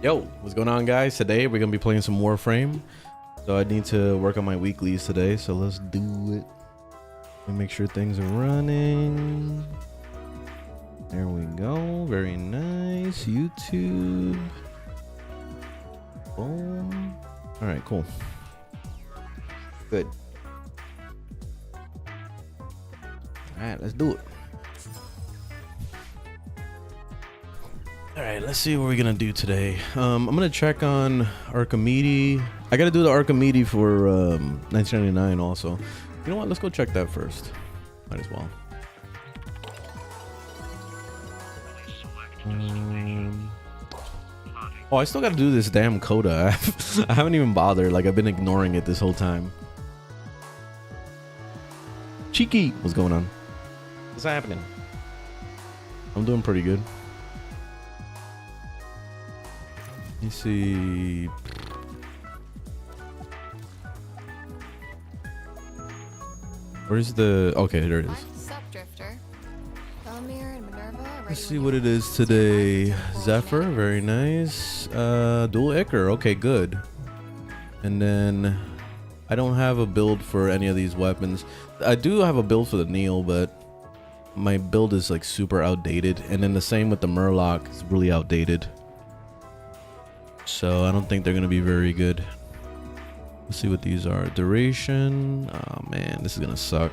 Yo, what's going on, guys? Today we're gonna be playing some Warframe. So I need to work on my weeklies today, so let's do it. And make sure things are running. There we go. Very nice. YouTube. Boom. All right, cool. Good. All right, let's do it. All right, let's see what we're gonna do today. I'm gonna check on Archimedea. I gotta do the Archimedea for 1999 also. You know what? Let's go check that first. Might as well. Oh, I still gotta do this damn coda. I haven't even bothered. Like, I've been ignoring it this whole time. Cheeky, what's going on? What's happening? I'm doing pretty good. Let me see. Where's the... Okay, there it is. Let's see what it is today. Zephyr, very nice. Dual Ichor, okay, good. And then I don't have a build for any of these weapons. I do have a build for the Neil, but my build is like super outdated. And then the same with the Murloc, it's really outdated. So I don't think they're gonna be very good. Let's see what these are. Duration. Oh man, this is gonna suck.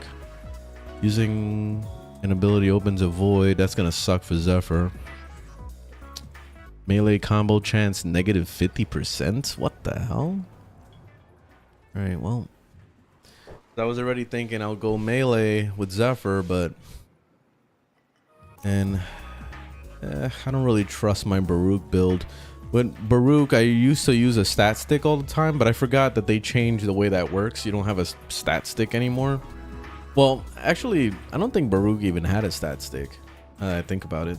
Using an ability opens a void. That's gonna suck for Zephyr. Melee combo chance negative 50%. What the hell? All right, well, I was already thinking I'll go melee with Zephyr, but I don't really trust my Baruch build. With Baruch, I used to use a stat stick all the time, but I forgot that they changed the way that works. You don't have a stat stick anymore. Well, actually, I don't think Baruch even had a stat stick. Now that I think about it.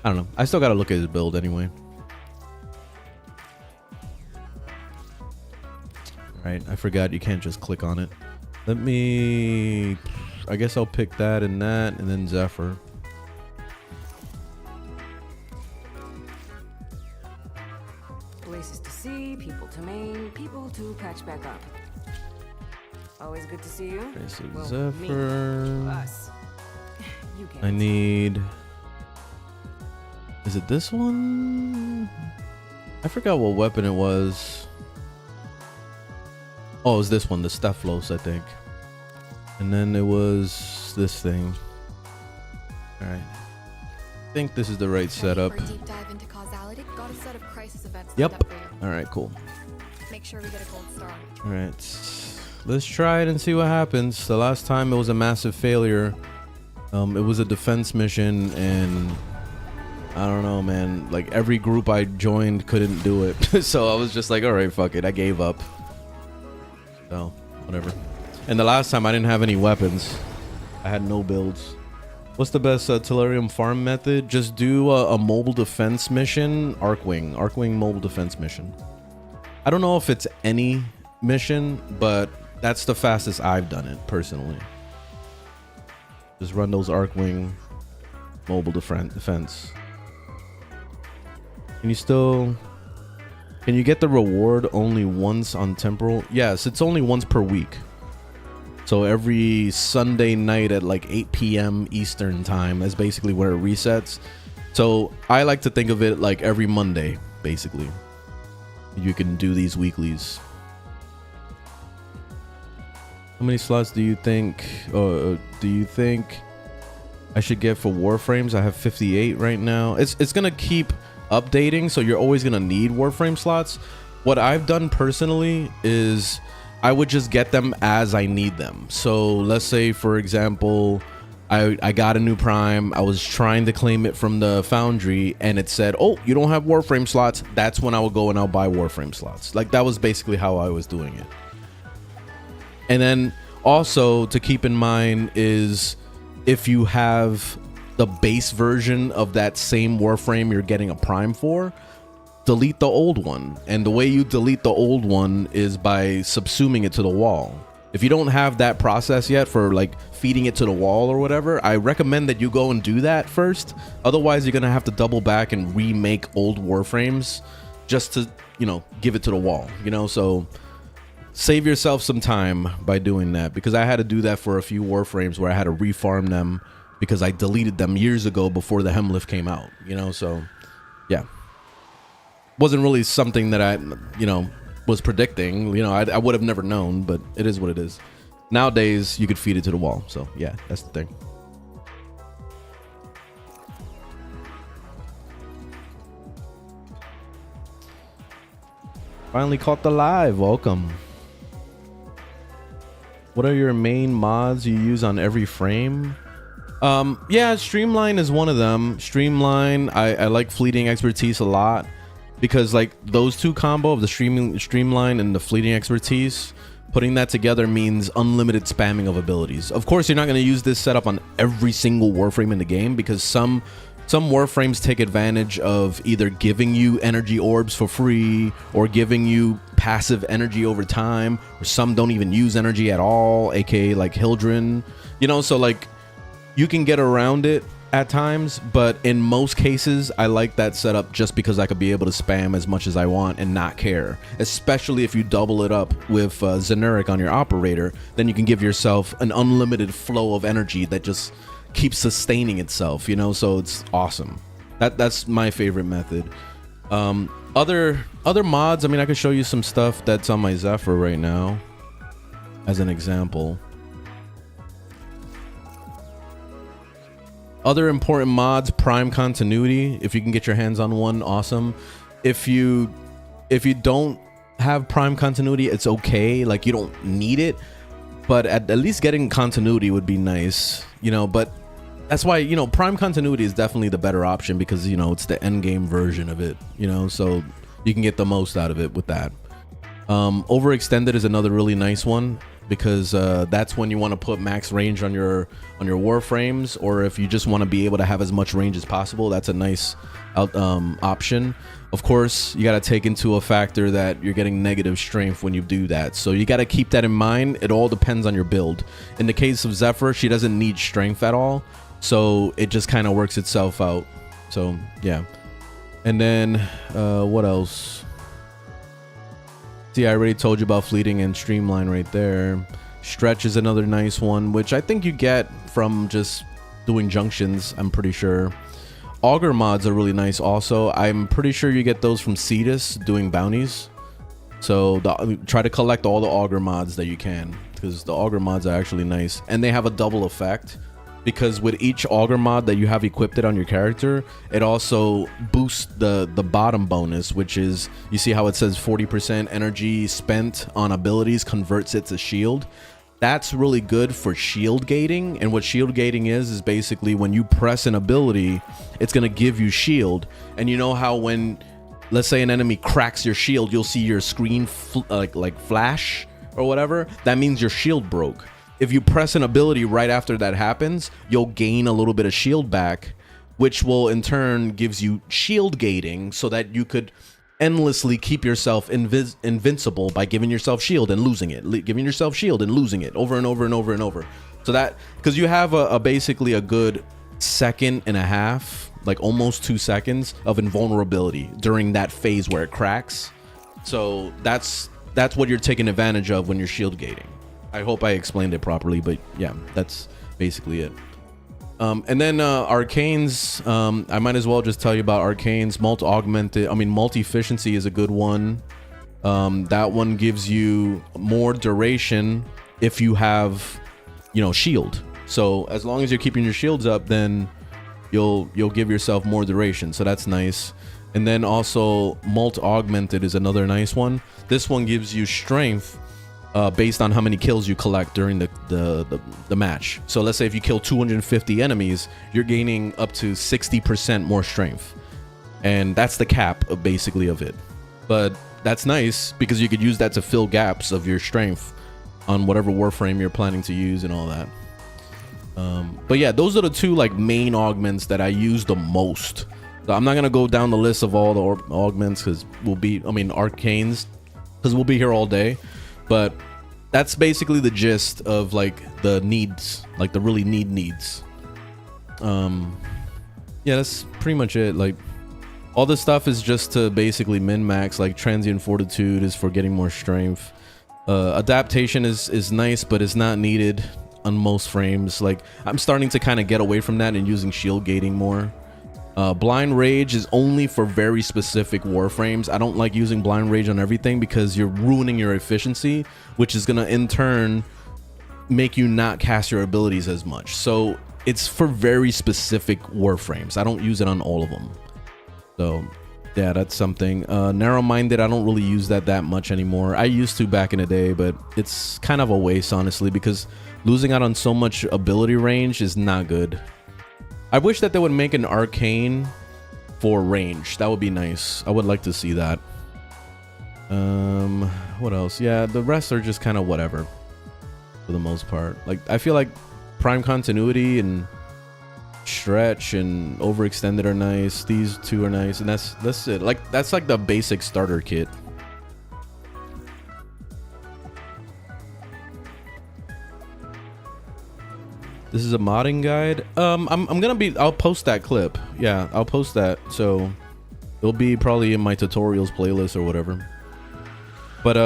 I don't know. I still gotta look at his build anyway. Right, I forgot you can't just click on it. Let me... I guess I'll pick that and then Zephyr. Places to see, people to main, people to patch back up. Always good to see you. Okay, so well, Zephyr. Me, us. You can't. I need... Is it this one? I forgot what weapon it was. Oh, it was this one, the Stephalos, I think. And then it was this thing. All right. I think this is the right setup. Deep dive into causality. Got a set of crisis events. Yep. All right, cool. Make sure we get a gold star. All right. Let's try it and see what happens. The last time it was a massive failure. It was a defense mission, and I don't know, man. Like, every group I joined couldn't do it. So I was just like, all right, fuck it. I gave up. So, whatever. And the last time I didn't have any weapons. I had no builds. What's the best Tellurium farm method? Just do a mobile defense mission. Arcwing mobile defense mission. I don't know if it's any mission, but that's the fastest I've done it, personally. Just run those Arcwing mobile defense. Can you get the reward only once on Temporal? Yes, it's only once per week. So every Sunday night at like 8 p.m. Eastern time is basically where it resets. So I like to think of it like every Monday, basically. You can do these weeklies. How many slots do you think I should get for Warframes? I have 58 right now. It's gonna keep updating, so you're always gonna need Warframe slots. What I've done personally is I would just get them as I need them. So let's say, for example, I got a new Prime. I was trying to claim it from the Foundry, and it said, oh, you don't have Warframe slots. That's when I will go and I'll buy Warframe slots. Like, that was basically how I was doing it. And then also to keep in mind is, if you have the base version of that same Warframe you're getting a Prime for, delete the old one. And the way you delete the old one is by subsuming it to the wall. If you don't have that process yet for like feeding it to the wall or whatever, I recommend that you go and do that first. Otherwise, you're gonna have to double back and remake old Warframes just to, you know, give it to the wall, you know. So save yourself some time by doing that, because I had to do that for a few Warframes where I had to refarm them because I deleted them years ago before the Hemlift came out, you know. So yeah, wasn't really something that I, you know, was predicting, you know. I would have never known, but it is what it is. Nowadays you could feed it to the wall, so yeah, that's the thing. Finally caught the live. Welcome. What are your main mods you use on every frame? Yeah, Streamline is one of them. Streamline, I like Fleeting Expertise a lot, because like those two combo of the Streamline and the Fleeting Expertise, putting that together means unlimited spamming of abilities. Of course, you're not going to use this setup on every single Warframe in the game, because some Warframes take advantage of either giving you energy orbs for free or giving you passive energy over time, or some don't even use energy at all, aka like Hildren, you know. So like you can get around it at times, but in most cases I like that setup just because I could be able to spam as much as I want and not care. Especially if you double it up with Zenuric on your operator, then you can give yourself an unlimited flow of energy that just keeps sustaining itself, you know. So it's awesome. That's my favorite method. Other mods, I mean, I could show you some stuff that's on my Zephyr right now as an example. Other important mods, Prime Continuity. If you can get your hands on one, awesome. If you don't have Prime Continuity, it's okay. Like, you don't need it, but at least getting continuity would be nice, you know. But that's why, you know, Prime Continuity is definitely the better option, because, you know, it's the end game version of it, you know, so you can get the most out of it with that. Overextended is another really nice one, because that's when you want to put max range on your Warframes, or if you just want to be able to have as much range as possible, that's a nice option. Of course, you got to take into a factor that you're getting negative strength when you do that, so you got to keep that in mind. It all depends on your build. In the case of Zephyr, she doesn't need strength at all, so it just kind of works itself out. So yeah. And then what else? See, I already told you about Fleeting and Streamline right there. Stretch is another nice one, which I think you get from just doing junctions, I'm pretty sure. Augur mods are really nice also. I'm pretty sure you get those from Cetus doing bounties. So try to collect all the Augur mods that you can, because the Augur mods are actually nice. And they have a double effect, because with each Augur mod that you have equipped on your character, it also boosts the bottom bonus, which is, you see how it says 40% energy spent on abilities converts it to shield. That's really good for shield gating. And what shield gating is basically when you press an ability, it's going to give you shield. And you know how when, let's say, an enemy cracks your shield, you'll see your screen like flash or whatever? That means your shield broke. If you press an ability right after that happens, you'll gain a little bit of shield back, which will in turn gives you shield gating, so that you could endlessly keep yourself invincible by giving yourself shield and losing it, giving yourself shield and losing it over and over and over and over. So that, because you have a basically a good second and a half, like almost 2 seconds of invulnerability during that phase where it cracks. So that's what you're taking advantage of when you're shield gating. I hope I explained it properly, but yeah, that's basically it. And then arcanes, I might as well just tell you about arcanes. Multi-efficiency is a good one. That one gives you more duration if you have, you know, shield. So as long as you're keeping your shields up, then you'll give yourself more duration. So that's nice. And then also Augmented is another nice one. This one gives you strength based on how many kills you collect during the match. So let's say if you kill 250 enemies, you're gaining up to 60% more strength, and that's the cap basically of it. But that's nice because you could use that to fill gaps of your strength on whatever Warframe you're planning to use and all that. But yeah, those are the two like main augments that I use the most. So I'm not gonna go down the list of all the augments, because arcanes, because we'll be here all day. But that's basically the gist of like the needs, like the really needs. Yeah, that's pretty much it. Like all this stuff is just to basically min max. Like transient fortitude is for getting more strength. Adaptation is nice, but it's not needed on most frames. Like I'm starting to kind of get away from that and using shield gating more. Blind rage is only for very specific warframes. I don't like using blind rage on everything because you're ruining your efficiency, which is gonna in turn make you not cast your abilities as much. So it's for very specific warframes. I don't use it on all of them. So yeah, that's something. Narrow-minded, I don't really use that much anymore. I used to back in the day, but it's kind of a waste, honestly, because losing out on so much ability range is not good. I wish that they would make an arcane for range. That would be nice. I would like to see that. What else? Yeah, the rest are just kind of whatever for the most part. Like I feel like prime continuity and stretch and overextended are nice. These two are nice, and that's it. Like that's like the basic starter kit. This is a modding guide. I'll post that clip. Yeah, I'll post that. So it'll be probably in my tutorials playlist or whatever. But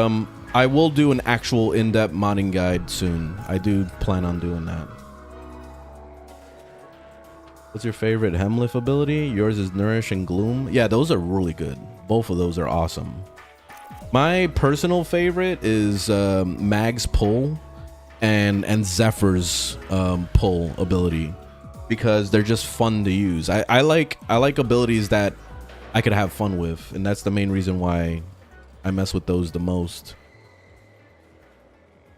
I will do an actual in-depth modding guide soon. I do plan on doing that. What's your favorite Hemlift ability? Yours is Nourish and Gloom. Yeah, those are really good. Both of those are awesome. My personal favorite is Mag's Pull and Zephyr's pull ability, because they're just fun to use. I like abilities that I could have fun with, and that's the main reason why I mess with those the most.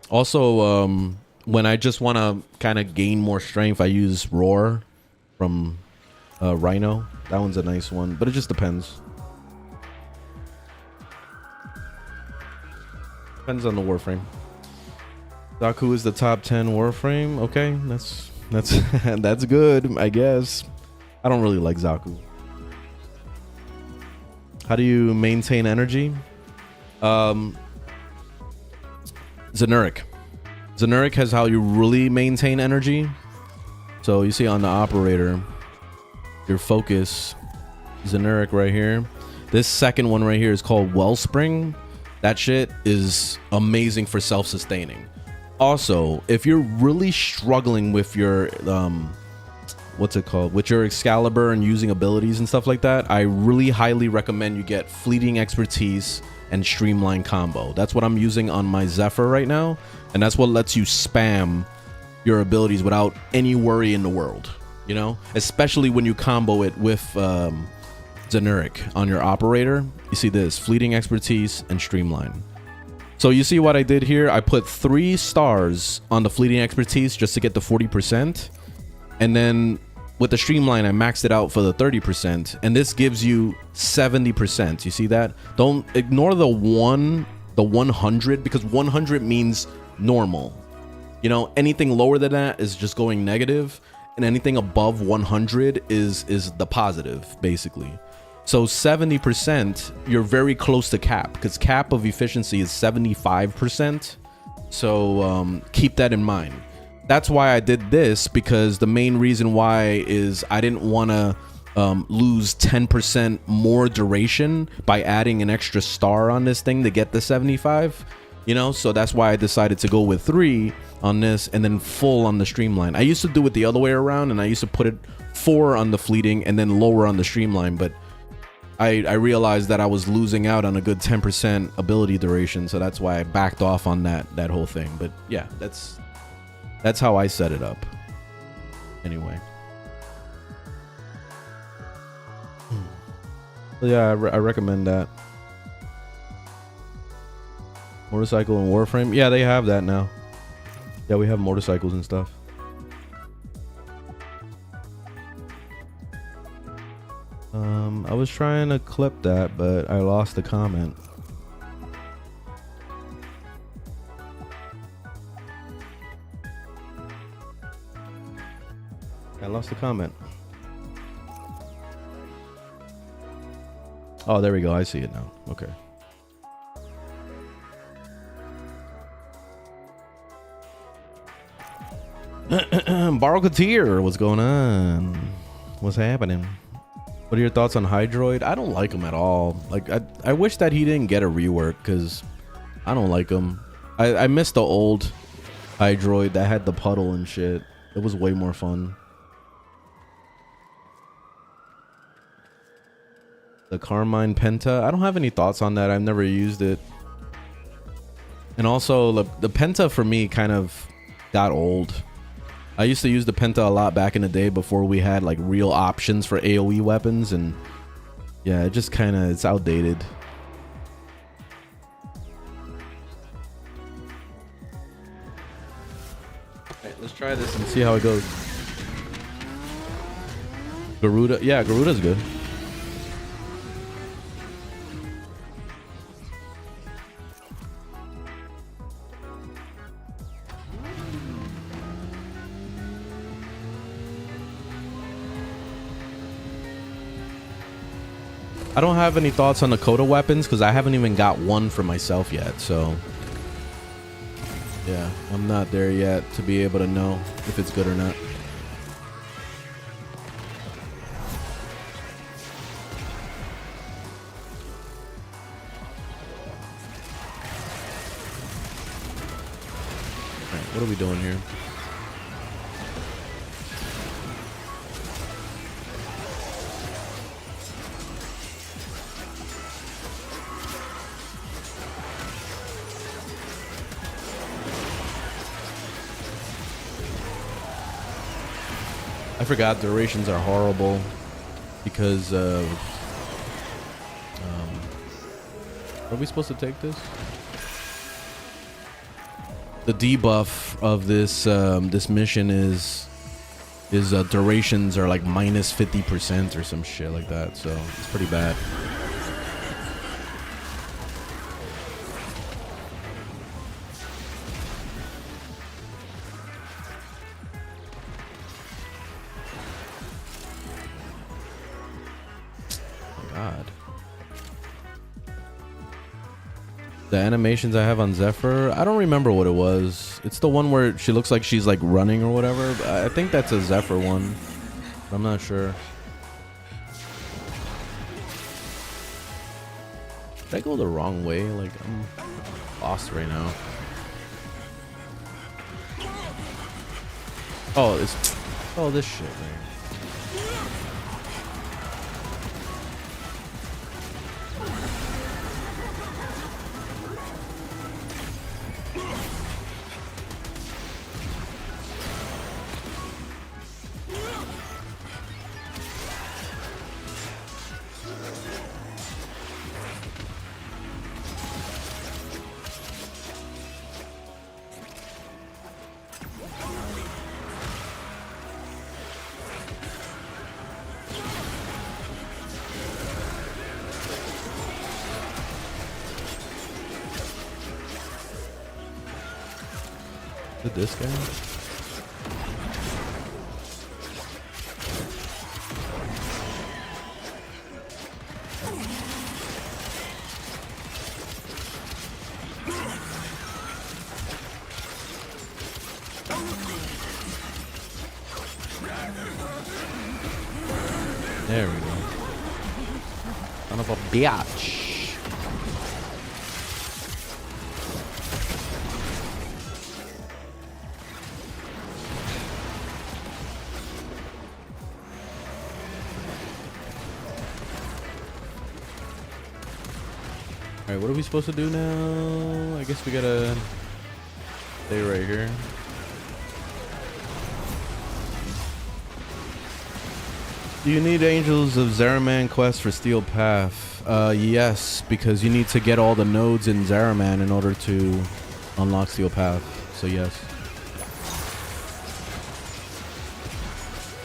Also, when I just want to kind of gain more strength, I use Roar from Rhino. That one's a nice one, but it just depends. Depends on the Warframe. Zaku is the top 10 Warframe. Okay, that's that's good, I guess. I don't really like Zaku. How do you maintain energy? Zenuric. Zenuric has how you really maintain energy. So you see on the operator, your focus, Zenuric right here. This second one right here is called Wellspring. That shit is amazing for self-sustaining. Also, if you're really struggling with your what's it called, with your Excalibur and using abilities and stuff like that, I really highly recommend you get Fleeting Expertise and Streamline combo. That's what I'm using on my Zephyr right now, and that's what lets you spam your abilities without any worry in the world, you know, especially when you combo it with Zenuric on your operator. You see this Fleeting Expertise and Streamline. So you see what I did here? I put 3 stars on the Fleeting Expertise just to get the 40%. And then with the Streamline, I maxed it out for the 30%. And this gives you 70%. You see that? Don't ignore the 100, because 100 means normal. You know, anything lower than that is just going negative. And anything above 100 is the positive, basically. So 70%, you're very close to cap, because cap of efficiency is 75%. So keep that in mind. That's why I did this, because the main reason why is I didn't want to lose 10% more duration by adding an extra star on this thing to get the 75. You know, so that's why I decided to go with 3 on this and then full on the Streamline. I used to do it the other way around, and I used to put it 4 on the Fleeting and then lower on the Streamline, but I realized that I was losing out on a good 10% ability duration, so that's why I backed off on that whole thing. But yeah, that's how I set it up. Anyway. So yeah, I recommend that. Motorcycle and Warframe. Yeah, they have that now. Yeah, we have motorcycles and stuff. I was trying to clip that, but I lost the comment. I lost the comment. Oh, there we go. I see it now. Okay. welcome, Bargateer. What's going on? What's happening? What are your thoughts on Hydroid? I don't like him at all. Like, I wish that he didn't get a rework because I don't like him. I miss the old Hydroid that had the puddle and shit. It was way more fun. The Carmine Penta. I don't have any thoughts on that. I've never used it. And also, the Penta for me kind of got old. I used to use the Penta a lot back in the day before we had like real options for AoE weapons, and yeah, it just kind of, it's outdated. Alright, let's try this and see how it goes. Garuda, yeah, Garuda's good. I don't have any thoughts on the Coda weapons because I haven't even got one for myself yet, so yeah, I'm not there yet to be able to know if it's good or not. All right, what are we doing here? I forgot durations are horrible because of are we supposed to take this? The debuff of this this mission is durations are like minus 50% or some shit like that, so it's pretty bad. The animations I have on Zephyr, I don't remember what it was. It's the one where she looks like she's like running or whatever. I think that's a Zephyr one. I'm not sure. Did I go the wrong way? Like, I'm lost right now. Oh, this shit, man. This guy? There we go. Son of a bitch. Alright, what are we supposed to do now? I guess we gotta stay right here. Do you need Angels of Zariman quest for Steel Path? Yes, because you need to get all the nodes in Zariman in order to unlock Steel Path. So yes.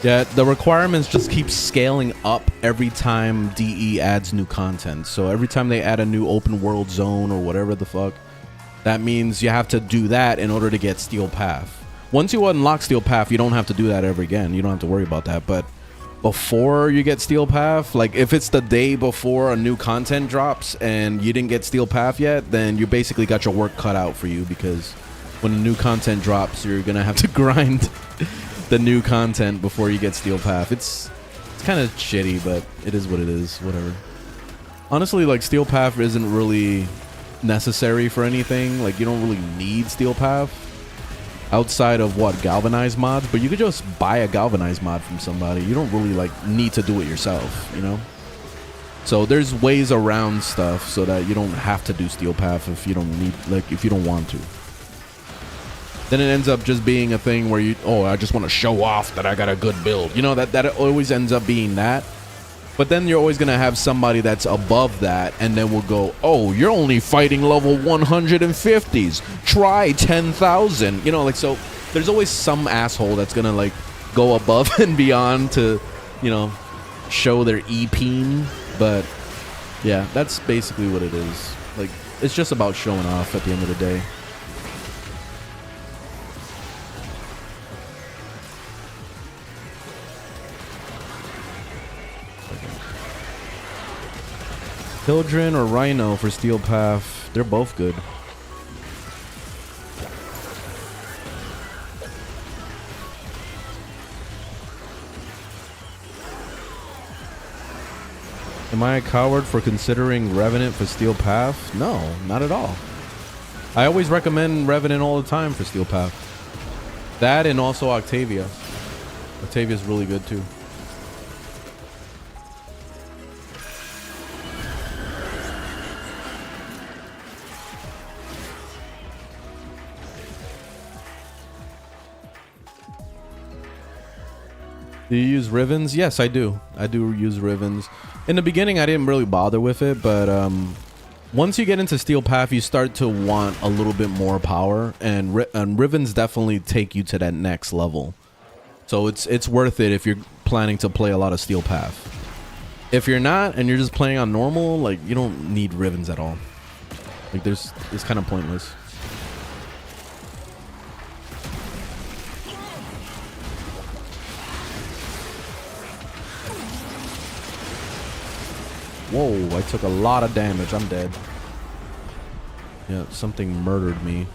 Yeah, the requirements just keep scaling up every time DE adds new content. So every time they add a new open world zone or whatever the fuck, that means you have to do that in order to get Steel Path. Once you unlock Steel Path, you don't have to do that ever again. You don't have to worry about that. But before you get Steel Path, like if it's the day before a new content drops and you didn't get Steel Path yet, then you basically got your work cut out for you, because when the new content drops, you're gonna have to grind the new content before you get Steel Path. It's kind of shitty, but it is what it is. Whatever. Honestly, like Steel Path isn't really necessary for anything. Like you don't really need Steel Path outside of what galvanized mods, but you could just buy a galvanized mod from somebody. You don't really like need to do it yourself, you know? So there's ways around stuff so that you don't have to do Steel Path if you don't need, like if you don't want to. Then it ends up just being a thing where you, oh, I just want to show off that I got a good build. You know, that always ends up being that. But then you're always going to have somebody that's above that and then will go, oh, you're only fighting level 150s. Try 10,000. You know, like, so there's always some asshole that's going to, like, go above and beyond to, you know, show their EP. But, yeah, that's basically what it is. Like, it's just about showing off at the end of the day. Hildren or Rhino for Steel Path. They're both good. Am I a coward for considering Revenant for Steel Path? No, not at all. I always recommend Revenant all the time for Steel Path. That and also Octavia. Octavia's really good too. Do you use Rivens? Yes, I do. I do use Rivens. In the beginning, I didn't really bother with it, but once you get into Steel Path, you start to want a little bit more power, and Rivens definitely take you to that next level. So it's worth it if you're planning to play a lot of Steel Path. If you're not, and you're just playing on normal, like you don't need Rivens at all. Like it's kind of pointless. Whoa, I took a lot of damage. I'm dead. Yeah, something murdered me.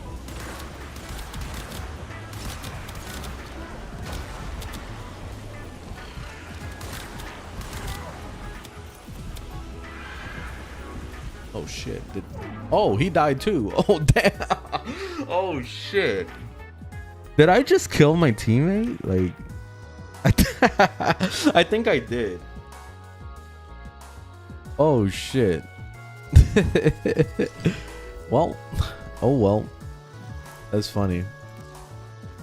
Oh, shit. Oh, he died too. Oh, damn. Oh, shit. Did I just kill my teammate? Like, I think I did. Oh shit. Well, oh well. That's funny.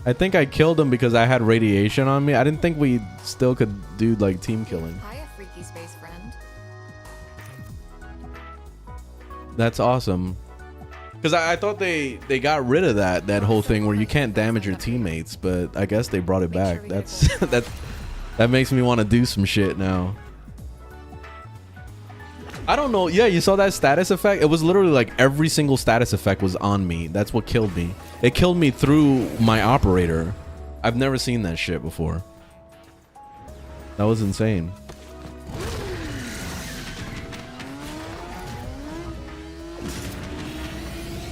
I think I killed him because I had radiation on me. I didn't think we still could do like team killing. Hiya, freaky space friend. That's awesome. Because I thought they got rid of that whole thing where you can't damage your teammates, but I guess they brought it back. That's that makes me want to do some shit now. I don't know. Yeah, you saw that status effect? It was literally like every single status effect was on me. That's what killed me. It killed me through my operator. I've never seen that shit before. That was insane.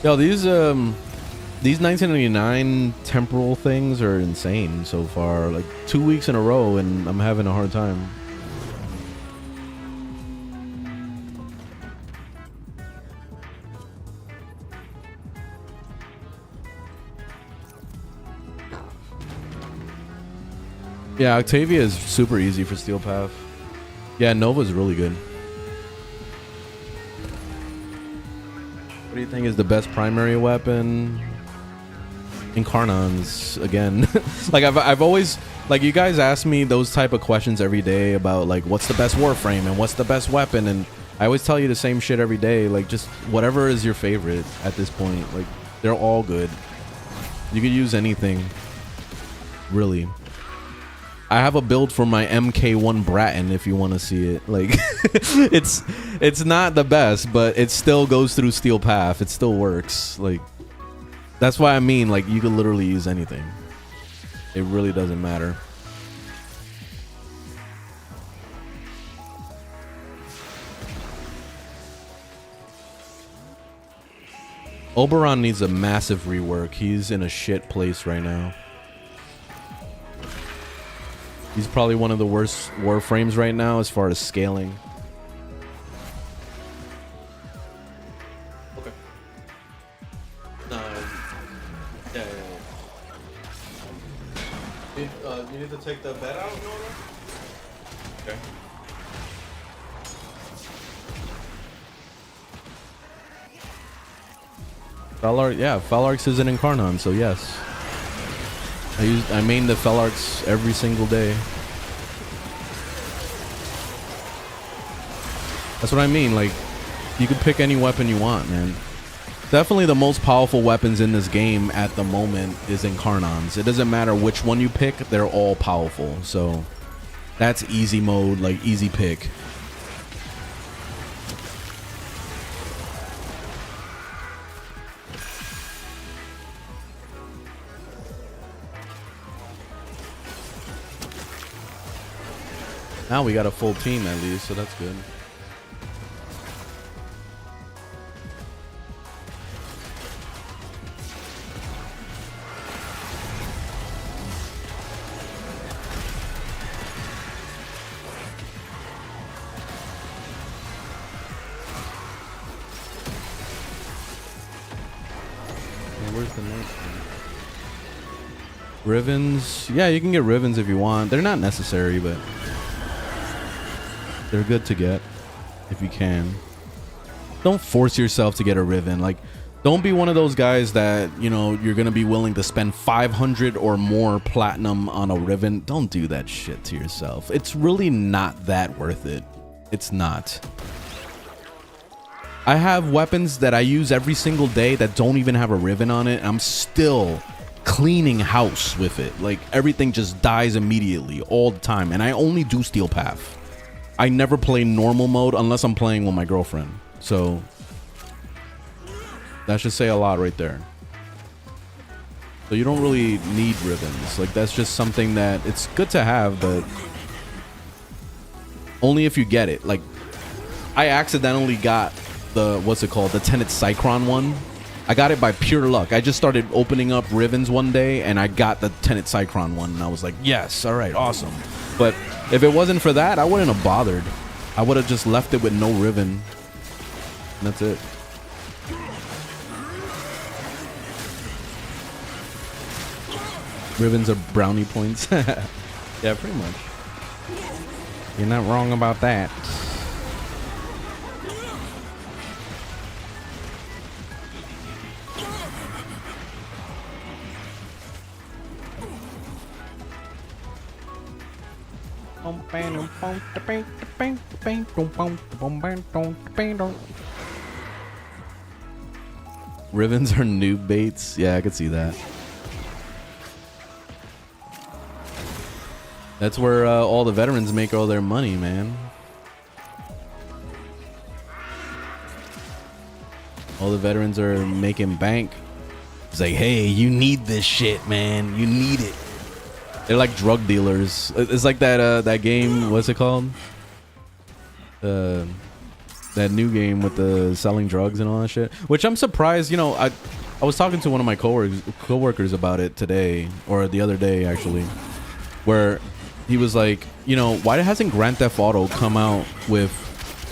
Yo, these 1999 temporal things are insane so far. Like 2 weeks in a row and I'm having a hard time. Yeah, Octavia is super easy for Steel Path. Yeah, Nova's really good. What do you think is the best primary weapon? Incarnons again. Like I've always, like, you guys ask me those type of questions every day about like what's the best Warframe and what's the best weapon, and I always tell you the same shit every day. Like just whatever is your favorite at this point. Like they're all good. You could use anything, really. I have a build for my MK1 Bratton if you want to see it. Like it's not the best, but it still goes through Steel Path. It still works. Like that's why I mean, like, you could literally use anything. It really doesn't matter. Oberon needs a massive rework. He's in a shit place right now. He's probably one of the worst Warframes right now as far as scaling. Okay. No. Yeah. You need to take the bed out, Nora? Okay. Felarx, yeah, Felarx is an Incarnon, so yes. I main the Felarx every single day. That's what I mean, like, you can pick any weapon you want, man. Definitely the most powerful weapons in this game at the moment is Incarnons. It doesn't matter which one you pick, they're all powerful. So that's easy mode, like easy pick. Now we got a full team at least, so that's good. Where's the next one? Rivens? Yeah, you can get Rivens if you want. They're not necessary, but they're good to get if you can. Don't force yourself to get a Riven. Like, don't be one of those guys that, you know, you're gonna be willing to spend 500 or more platinum on a Riven. Don't do that shit to yourself. It's really not that worth it. It's not. I have weapons that I use every single day that don't even have a Riven on it. I'm still cleaning house with it. Like, everything just dies immediately all the time. And I only do Steel Path. I never play normal mode unless I'm playing with my girlfriend. So that should say a lot right there. So you don't really need Rivens. Like, that's just something that it's good to have, but only if you get it. Like, I accidentally got the, what's it called, the Tenet Cycron one. I got it by pure luck. I just started opening up Rivens one day and I got the Tenet Cycron one and I was like, yes, all right, awesome. But if it wasn't for that, I wouldn't have bothered. I would have just left it with no Riven. And that's it. Rivens are brownie points. Yeah, pretty much. You're not wrong about that. Rivens are noob baits. Yeah, I could see that. That's where all the veterans make all their money, man. All the veterans are making bank. It's like, hey, you need this shit, man. You need it. They're like drug dealers. It's like that that game. What's it called? That new game with the selling drugs and all that shit. Which I'm surprised. You know, I was talking to one of my coworkers about it today or the other day actually, where he was like, you know, why hasn't Grand Theft Auto come out with,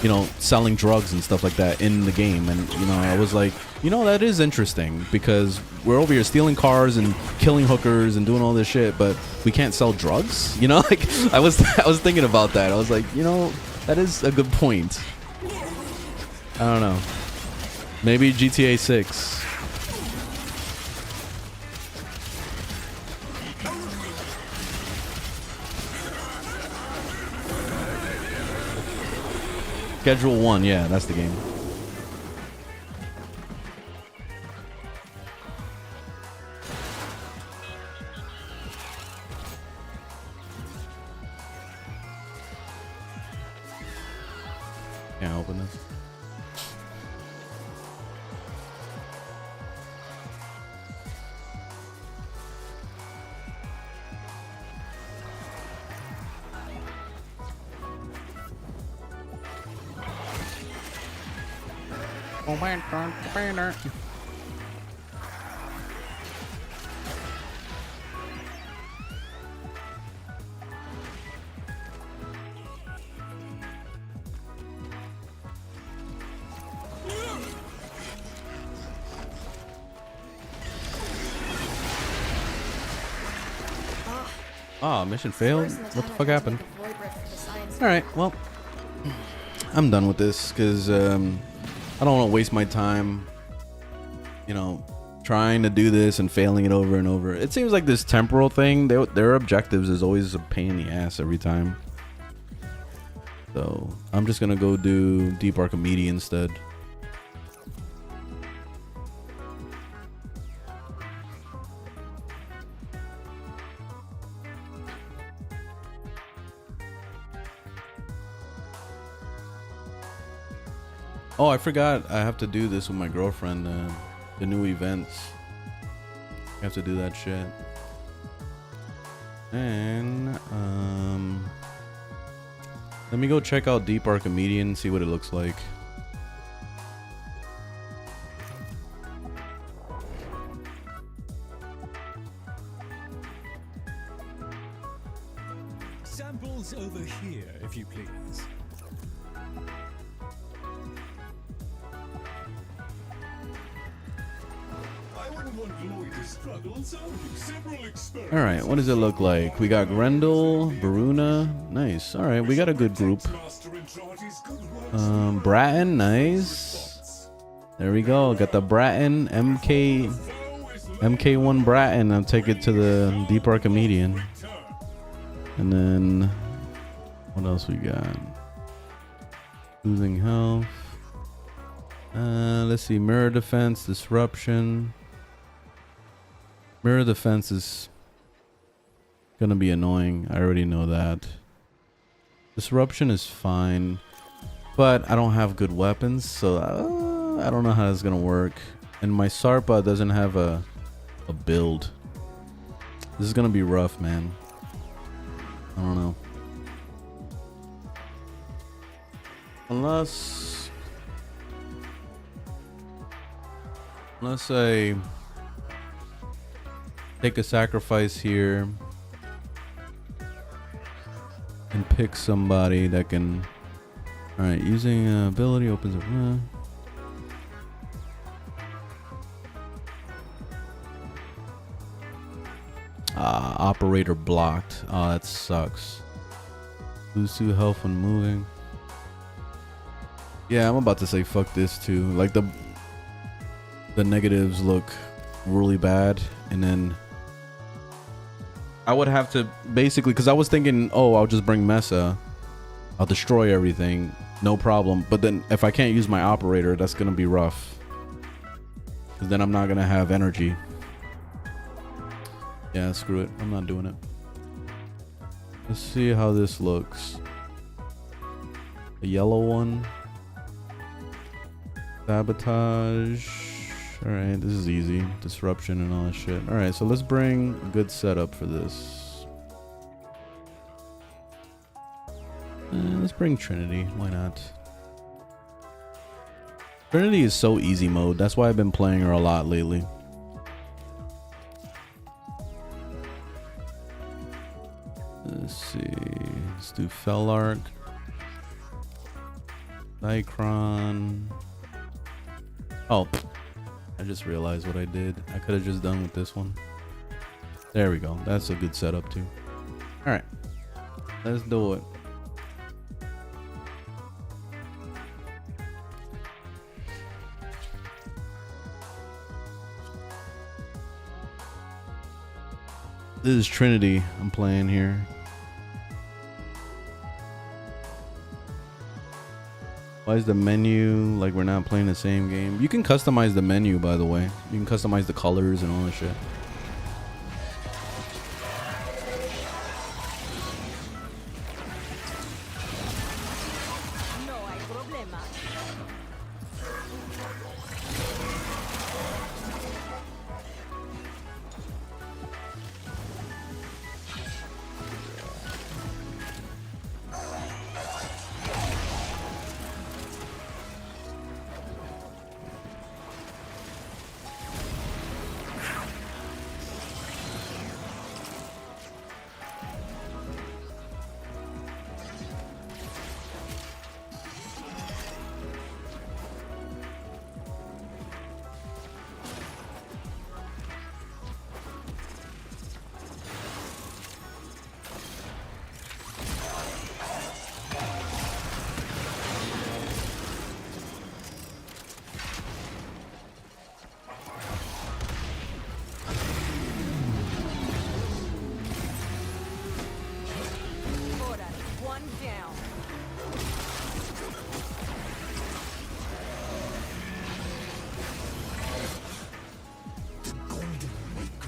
you know, selling drugs and stuff like that in the game? And, you know, I was like, you know, that is interesting because we're over here stealing cars and killing hookers and doing all this shit, but we can't sell drugs, you know? Like, I was thinking about that. I was like, you know, that is a good point. I don't know. Maybe GTA 6. Schedule 1, yeah, that's the game. Can't open this. Oh, mission failed? First in What the town, I fuck tried to happened? make a void rift for the science Alright, well, I'm done with this because I don't want to waste my time, you know, trying to do this and failing it over and over. It seems like this temporal thing, their objectives is always a pain in the ass every time. So I'm just going to go do Deep Archimedea instead. Oh, I forgot. I have to do this with my girlfriend. The new events. I have to do that shit. And let me go check out Deep Archimedea and see what it looks like. Samples over here, if you please. Alright, what does it look like? We got Grendel, Baruna. Nice. Alright, we got a good group. Bratton, nice. There we go. Got the Bratton, MK1 Bratton. I'll take it to the Deep Archimedea. And then, what else we got? Losing health. Let's see. Mirror defense, disruption. Mirror defense is gonna be annoying. I already know that. Disruption is fine, but I don't have good weapons, so I don't know how it's gonna work. And my Sarpa doesn't have a build. This is gonna be rough, man. I don't know. Unless I take a sacrifice here and pick somebody that can. All right, using ability opens up. Operator blocked. Oh, that sucks. Lose 2 health when moving. Yeah, I'm about to say fuck this too. Like the negatives look really bad, and then I would have to basically, because I was thinking, oh, I'll just bring Mesa, I'll destroy everything, no problem. But then if I can't use my operator, that's gonna be rough, because then I'm not gonna have energy. Yeah, screw it, I'm not doing it. Let's see how this looks. The yellow one. Sabotage. Alright, this is easy. Disruption and all that shit. Alright, so let's bring a good setup for this. Let's bring Trinity. Why not? Trinity is so easy mode. That's why I've been playing her a lot lately. Let's see. Let's do Fellark. Dicron. Oh, I just realized what I did. I could have just done with this one. There we go. That's a good setup too. All right, let's do it. This is Trinity I'm playing here. Why is the menu like we're not playing the same game? You can customize the menu, by the way. You can customize the colors and all that shit. No hay problema.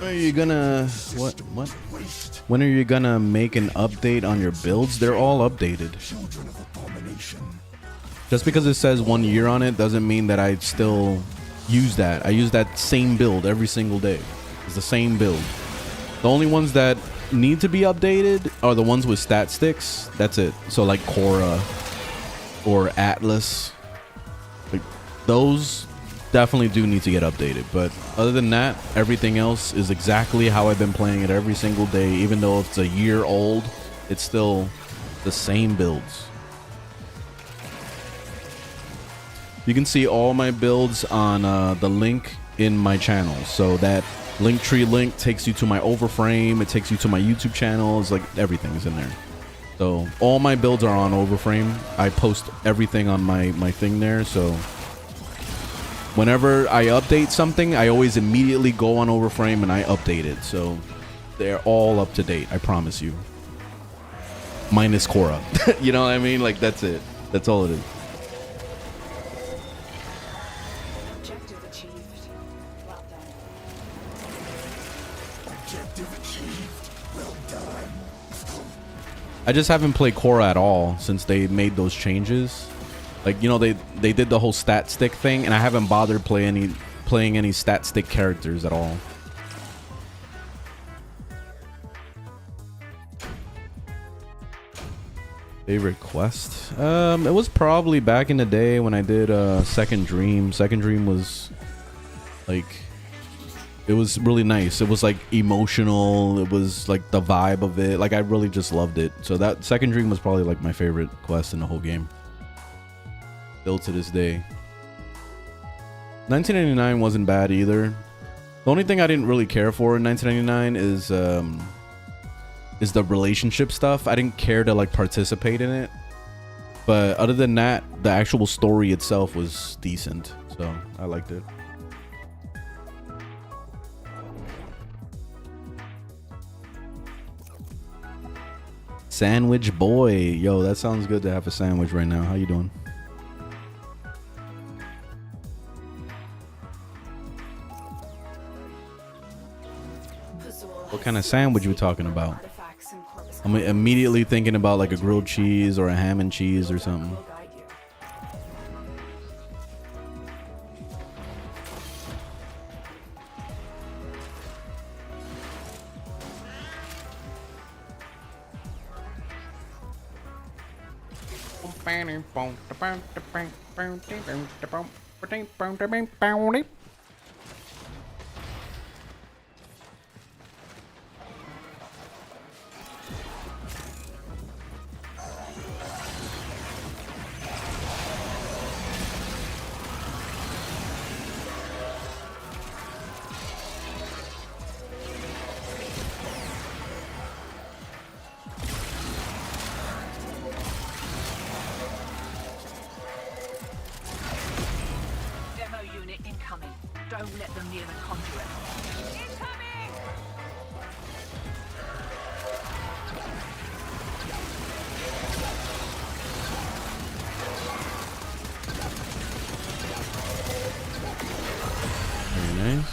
Are you gonna what? When are you gonna make an update on your builds? They're all updated. Just because it says 1 year on it doesn't mean that I still use that. I use that same build every single day. It's the same build. The only ones that need to be updated are the ones with stat sticks. That's it. So like Cora or Atlas, like those definitely do need to get updated. But other than that, everything else is exactly how I've been playing it every single day. Even though it's a year old, it's still the same builds. You can see all my builds on the link in my channel. So that Linktree link takes you to my Overframe. It takes you to my YouTube channel. It's like everything's in there. So all my builds are on Overframe. I post everything on my thing there. So whenever I update something, I always immediately go on Overframe and I update it. So they're all up to date. I promise you. Minus Cora. You know what I mean? Like that's it. That's all it is. I just haven't played Cora at all since they made those changes. Like, you know, they did the whole stat stick thing, and I haven't bothered playing any stat stick characters at all. Favorite quest? It was probably back in the day when I did Second Dream. Second Dream was like, it was really nice. It was like emotional. It was like the vibe of it. Like I really just loved it. So that Second Dream was probably like my favorite quest in the whole game. Still to this day. 1999 wasn't bad either. The only thing I didn't really care for in 1999 is the relationship stuff. I didn't care to like participate in it. But other than that, the actual story itself was decent. So I liked it. Sandwich boy. Yo, that sounds good to have a sandwich right now. How you doing? What kind of sandwich we talking about? I'm immediately thinking about like a grilled cheese or a ham and cheese or something. Don't let them near the conduit. Incoming! Very nice.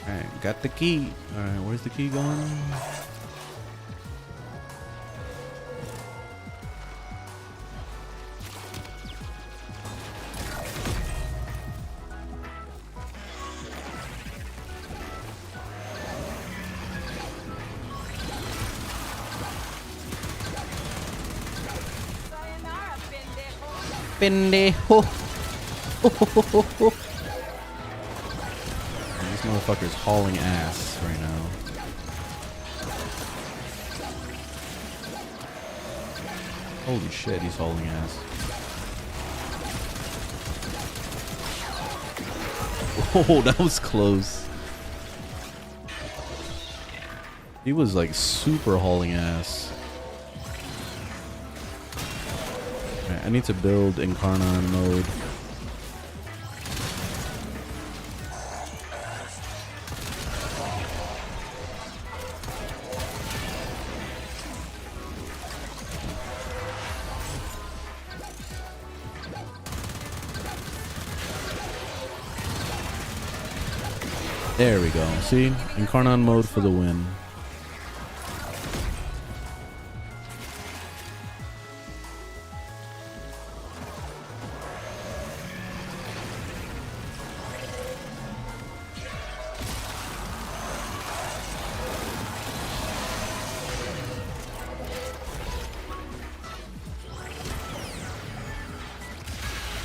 Alright, got the key. Alright, where's the key going? Pendejo. This motherfucker's hauling ass right now. Holy shit, he's hauling ass. Oh, that was close. He was like super hauling ass. I need to build Incarnon mode. There we go. See? Incarnon mode for the win.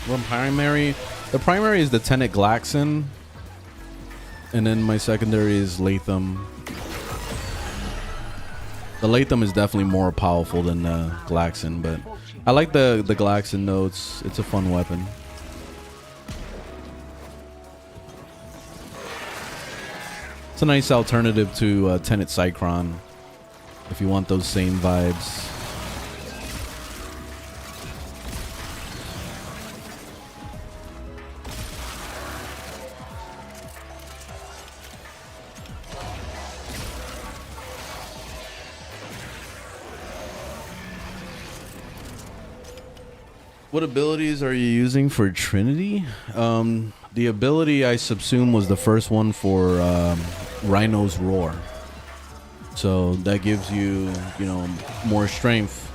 Well, primary. The primary is the Tenet Glaxon. And then my secondary is Latham. The Latham is definitely more powerful than Glaxon, but I like the Glaxon notes. It's a fun weapon. It's a nice alternative to Tenet Cycron if you want those same vibes. What abilities are you using for Trinity? The ability I subsume was the first one for Rhino's Roar. So that gives you, you know, more strength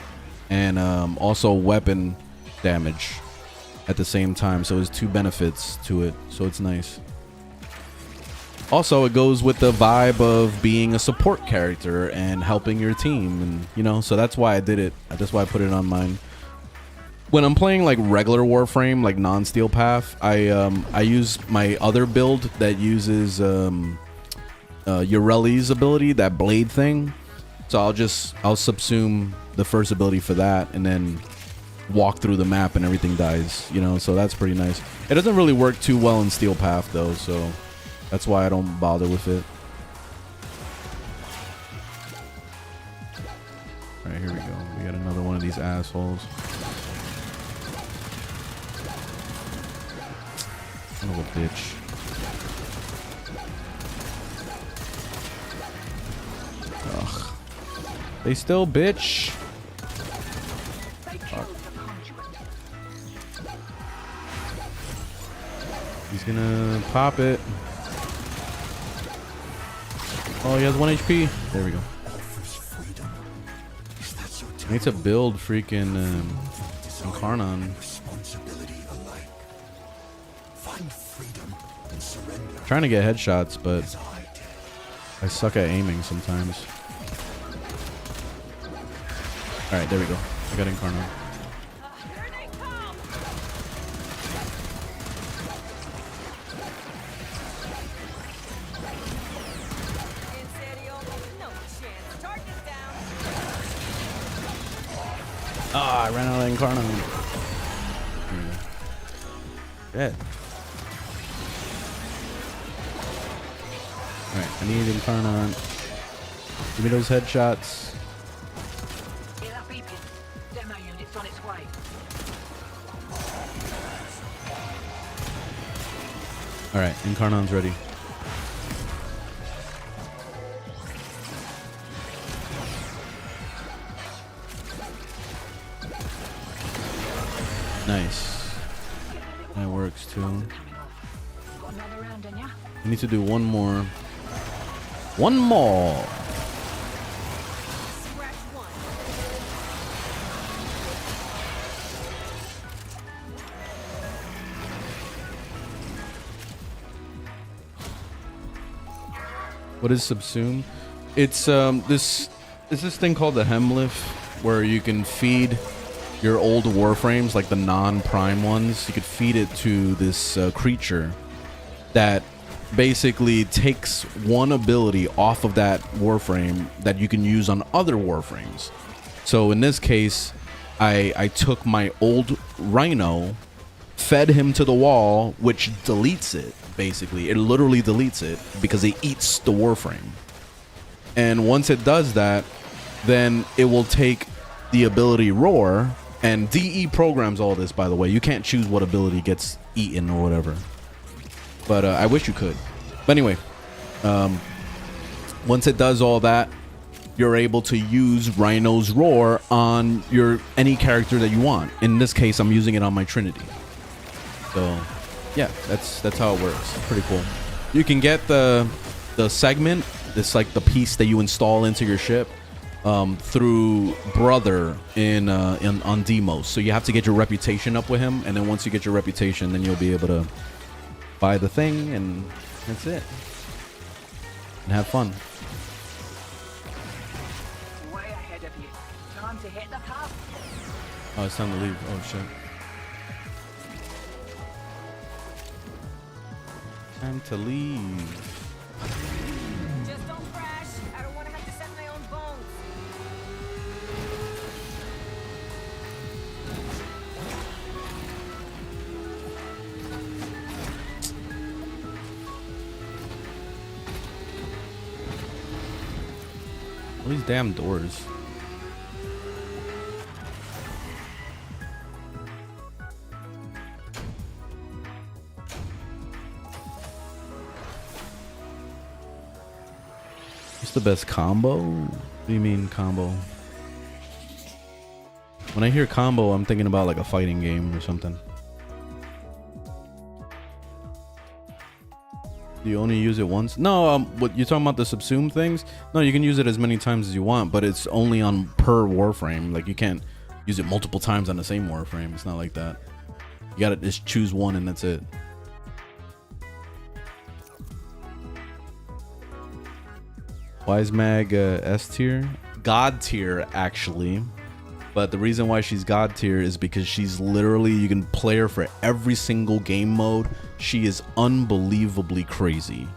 and also weapon damage at the same time. So there's two benefits to it. So it's nice. Also, it goes with the vibe of being a support character and helping your team, and you know, so that's why I did it. That's why I put it on mine. When I'm playing like regular Warframe, like non-Steel Path, I use my other build that uses Ureli's ability, that blade thing. So I'll subsume the first ability for that, and then walk through the map and everything dies. You know, so that's pretty nice. It doesn't really work too well in Steel Path though, so that's why I don't bother with it. All right, here we go. We got another one of these assholes. Son of a bitch. Ugh. They still bitch. Fuck. He's gonna pop it. Oh, he has 1 HP. There we go. I need to build freaking Incarnon. Trying to get headshots, but I suck at aiming sometimes. Alright, there we go. I got Incarnon. Ah, I ran out of Incarnon. Dead. Alright, I need Incarnon. Give me those headshots. Demo unit's on its way. Alright, Incarnon's ready. Nice. That works too. I need to do one more. One more. What is subsume? It's this thing called the Hemlift, where you can feed your old Warframes, like the non-prime ones. You could feed it to this creature that basically takes one ability off of that Warframe that you can use on other Warframes. So in this case, I took my old Rhino, fed him to the wall, which deletes it. Basically, it literally deletes it because it eats the Warframe. And once it does that, then it will take the ability Roar, and DE programs all this, by the way. You can't choose what ability gets eaten or whatever. But I wish you could. But anyway, once it does all that, you're able to use Rhino's Roar on any character that you want. In this case, I'm using it on my Trinity. So yeah, that's how it works. Pretty cool. You can get the segment. It's like the piece that you install into your ship through Brother on Demos. So you have to get your reputation up with him, and then once you get your reputation, then you'll be able to buy the thing, and that's it. And have fun. Way ahead of you. Time to hit the pub. Oh, it's time to leave. Oh shit. Time to leave. Just don't crash. I don't want to have to set my own bones. All these damn doors. What's the best combo? What do you mean combo? When I hear combo, I'm thinking about like a fighting game or something. Do you only use it once? No, what you're talking about, the subsume things? No, you can use it as many times as you want, but it's only on per Warframe. Like you can't use it multiple times on the same Warframe. It's not like that. You gotta just choose one and that's it. Wise Mag S tier? God tier, actually. But the reason why she's God tier is because she's literally, you can play her for every single game mode. She is unbelievably crazy.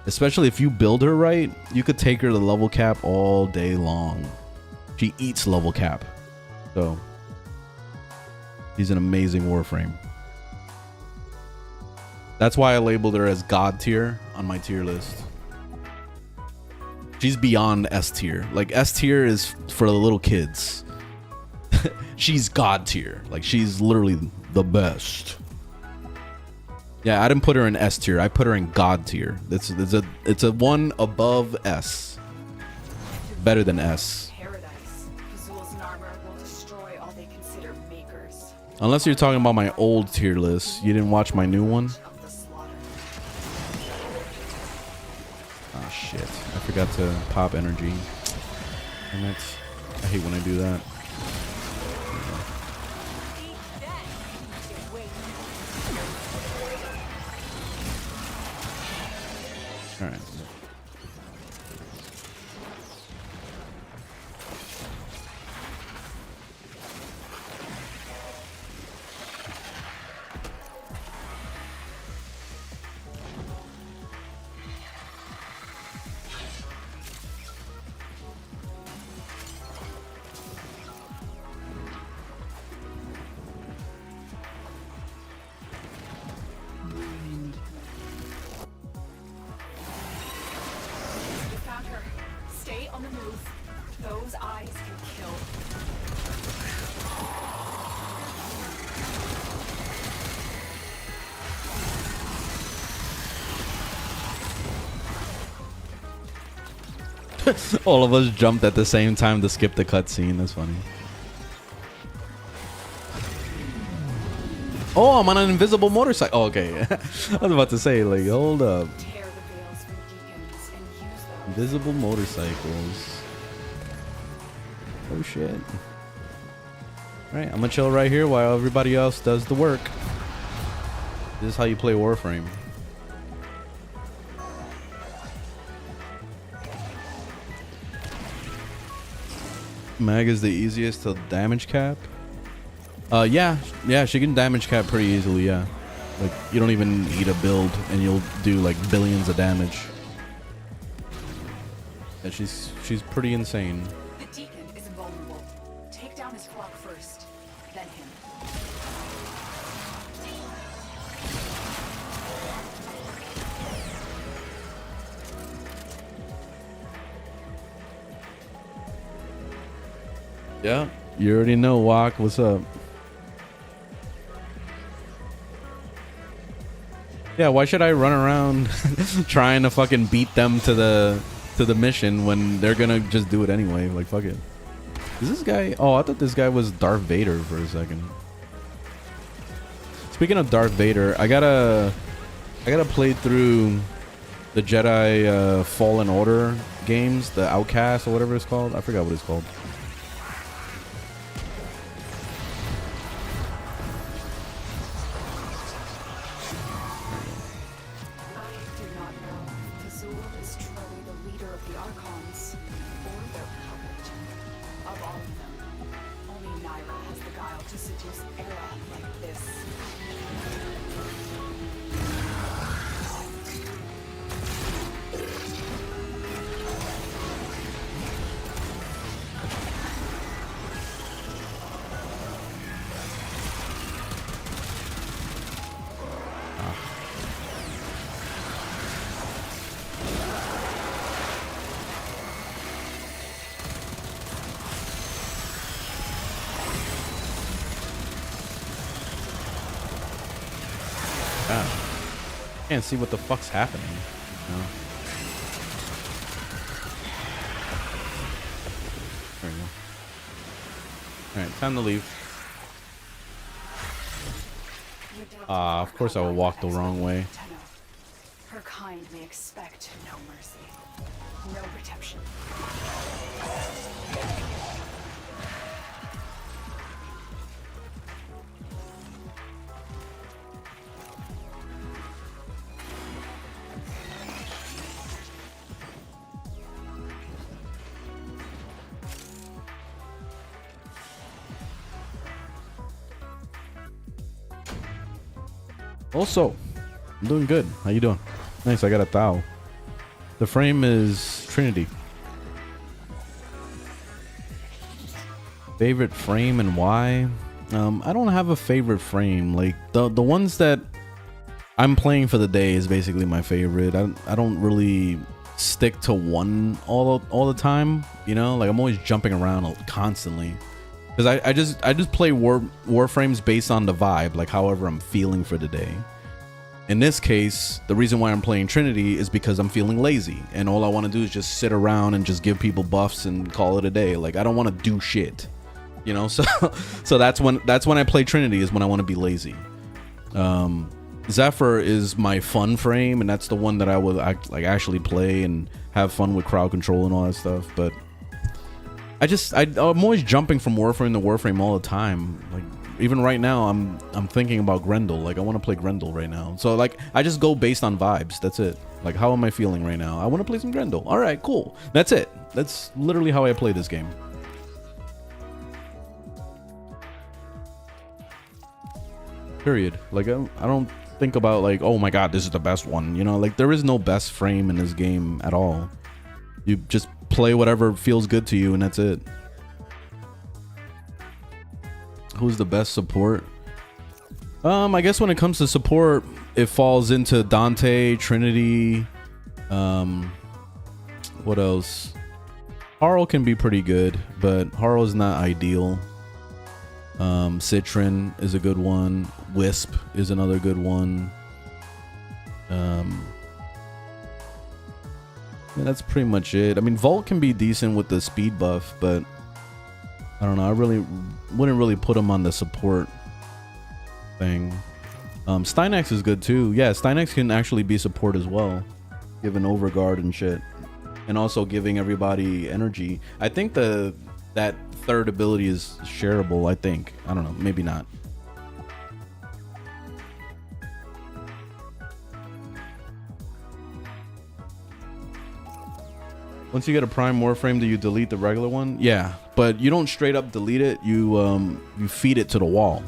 Especially if you build her right, you could take her to level cap all day long. She eats level cap. So, she's an amazing Warframe. That's why I labeled her as God tier on my tier list. She's beyond S tier. Like S tier is for the little kids. She's God tier. Like she's literally the best. Yeah, I didn't put her in S tier. I put her in God tier. It's a one above S. Better than S. Paradise. Fazul's armor will destroy all they consider makers. Unless you're talking about my old tier list. You didn't watch my new one? Of the slaughter. Ah, shit. I forgot to pop energy. And that's... I hate when I do that. All right. Found her. Stay on the move. Those eyes can kill. All of us jumped at the same time to skip the cutscene. That's funny. Oh, I'm on an invisible motorcycle. Oh, okay. I was about to say, like, hold up. Tear the veils from deacons and use them. Invisible motorcycles. Oh, shit. All right, I'm gonna chill right here while everybody else does the work. This is how you play Warframe. Mag is the easiest to damage cap. Yeah, she can damage cap pretty easily. Yeah, like you don't even need a build, and you'll do like billions of damage. Yeah, she's pretty insane. The deacon is invulnerable. Take down his flock first, then him. Yeah, you already know, Wok. What's up? Yeah, why should I run around trying to fucking beat them to the mission when they're gonna just do it anyway? Like, fuck it. Is this guy? Oh, I thought this guy was Darth Vader for a second. Speaking of Darth Vader, I gotta play through the Jedi Fallen Order games, the Outcast or whatever it's called. I forgot what it's called. Can't see what the fuck's happening. No. There we go. Alright, time to leave. Of course I will walk the wrong way. Her kind may expect no mercy, no redemption. Also, I'm doing good. How you doing? Nice, I got a thou. The frame is Trinity. Favorite frame and why? I don't have a favorite frame. Like the ones that I'm playing for the day is basically my favorite. I don't really stick to one all the time. You know, like I'm always jumping around constantly. Because I just play Warframes based on the vibe, like however I'm feeling for the day. In this case, the reason why I'm playing Trinity is because I'm feeling lazy, and all I want to do is just sit around and just give people buffs and call it a day. Like I don't want to do shit, you know. So that's when I play Trinity, is when I want to be lazy. Zephyr is my fun frame, and that's the one that I will actually play and have fun with crowd control and all that stuff. But I'm always jumping from Warframe to Warframe all the time. Like even right now, I'm thinking about Grendel. Like I want to play Grendel right now. So like I just go based on vibes. That's it. Like how am I feeling right now? I want to play some Grendel. All right, cool. That's it. That's literally how I play this game. Period. Like I don't think about like, oh my god, this is the best one. You know, like there is no best frame in this game at all. You just play whatever feels good to you, and that's it. Who's the best support? I guess when it comes to support, it falls into Dante, Trinity. What else? Harl can be pretty good, but Harl is not ideal. Citron is a good one. Wisp is another good one. Yeah, that's pretty much it. I mean, Volt can be decent with the speed buff, but I don't know. I really wouldn't really put him on the support thing. Stynex is good too. Yeah, Stynex can actually be support as well, giving overguard and shit, and also giving everybody energy. I think that third ability is shareable. I think. I don't know. Maybe not. Once you get a prime Warframe, do you delete the regular one? Yeah, but you don't straight up delete it. You feed it to the wall.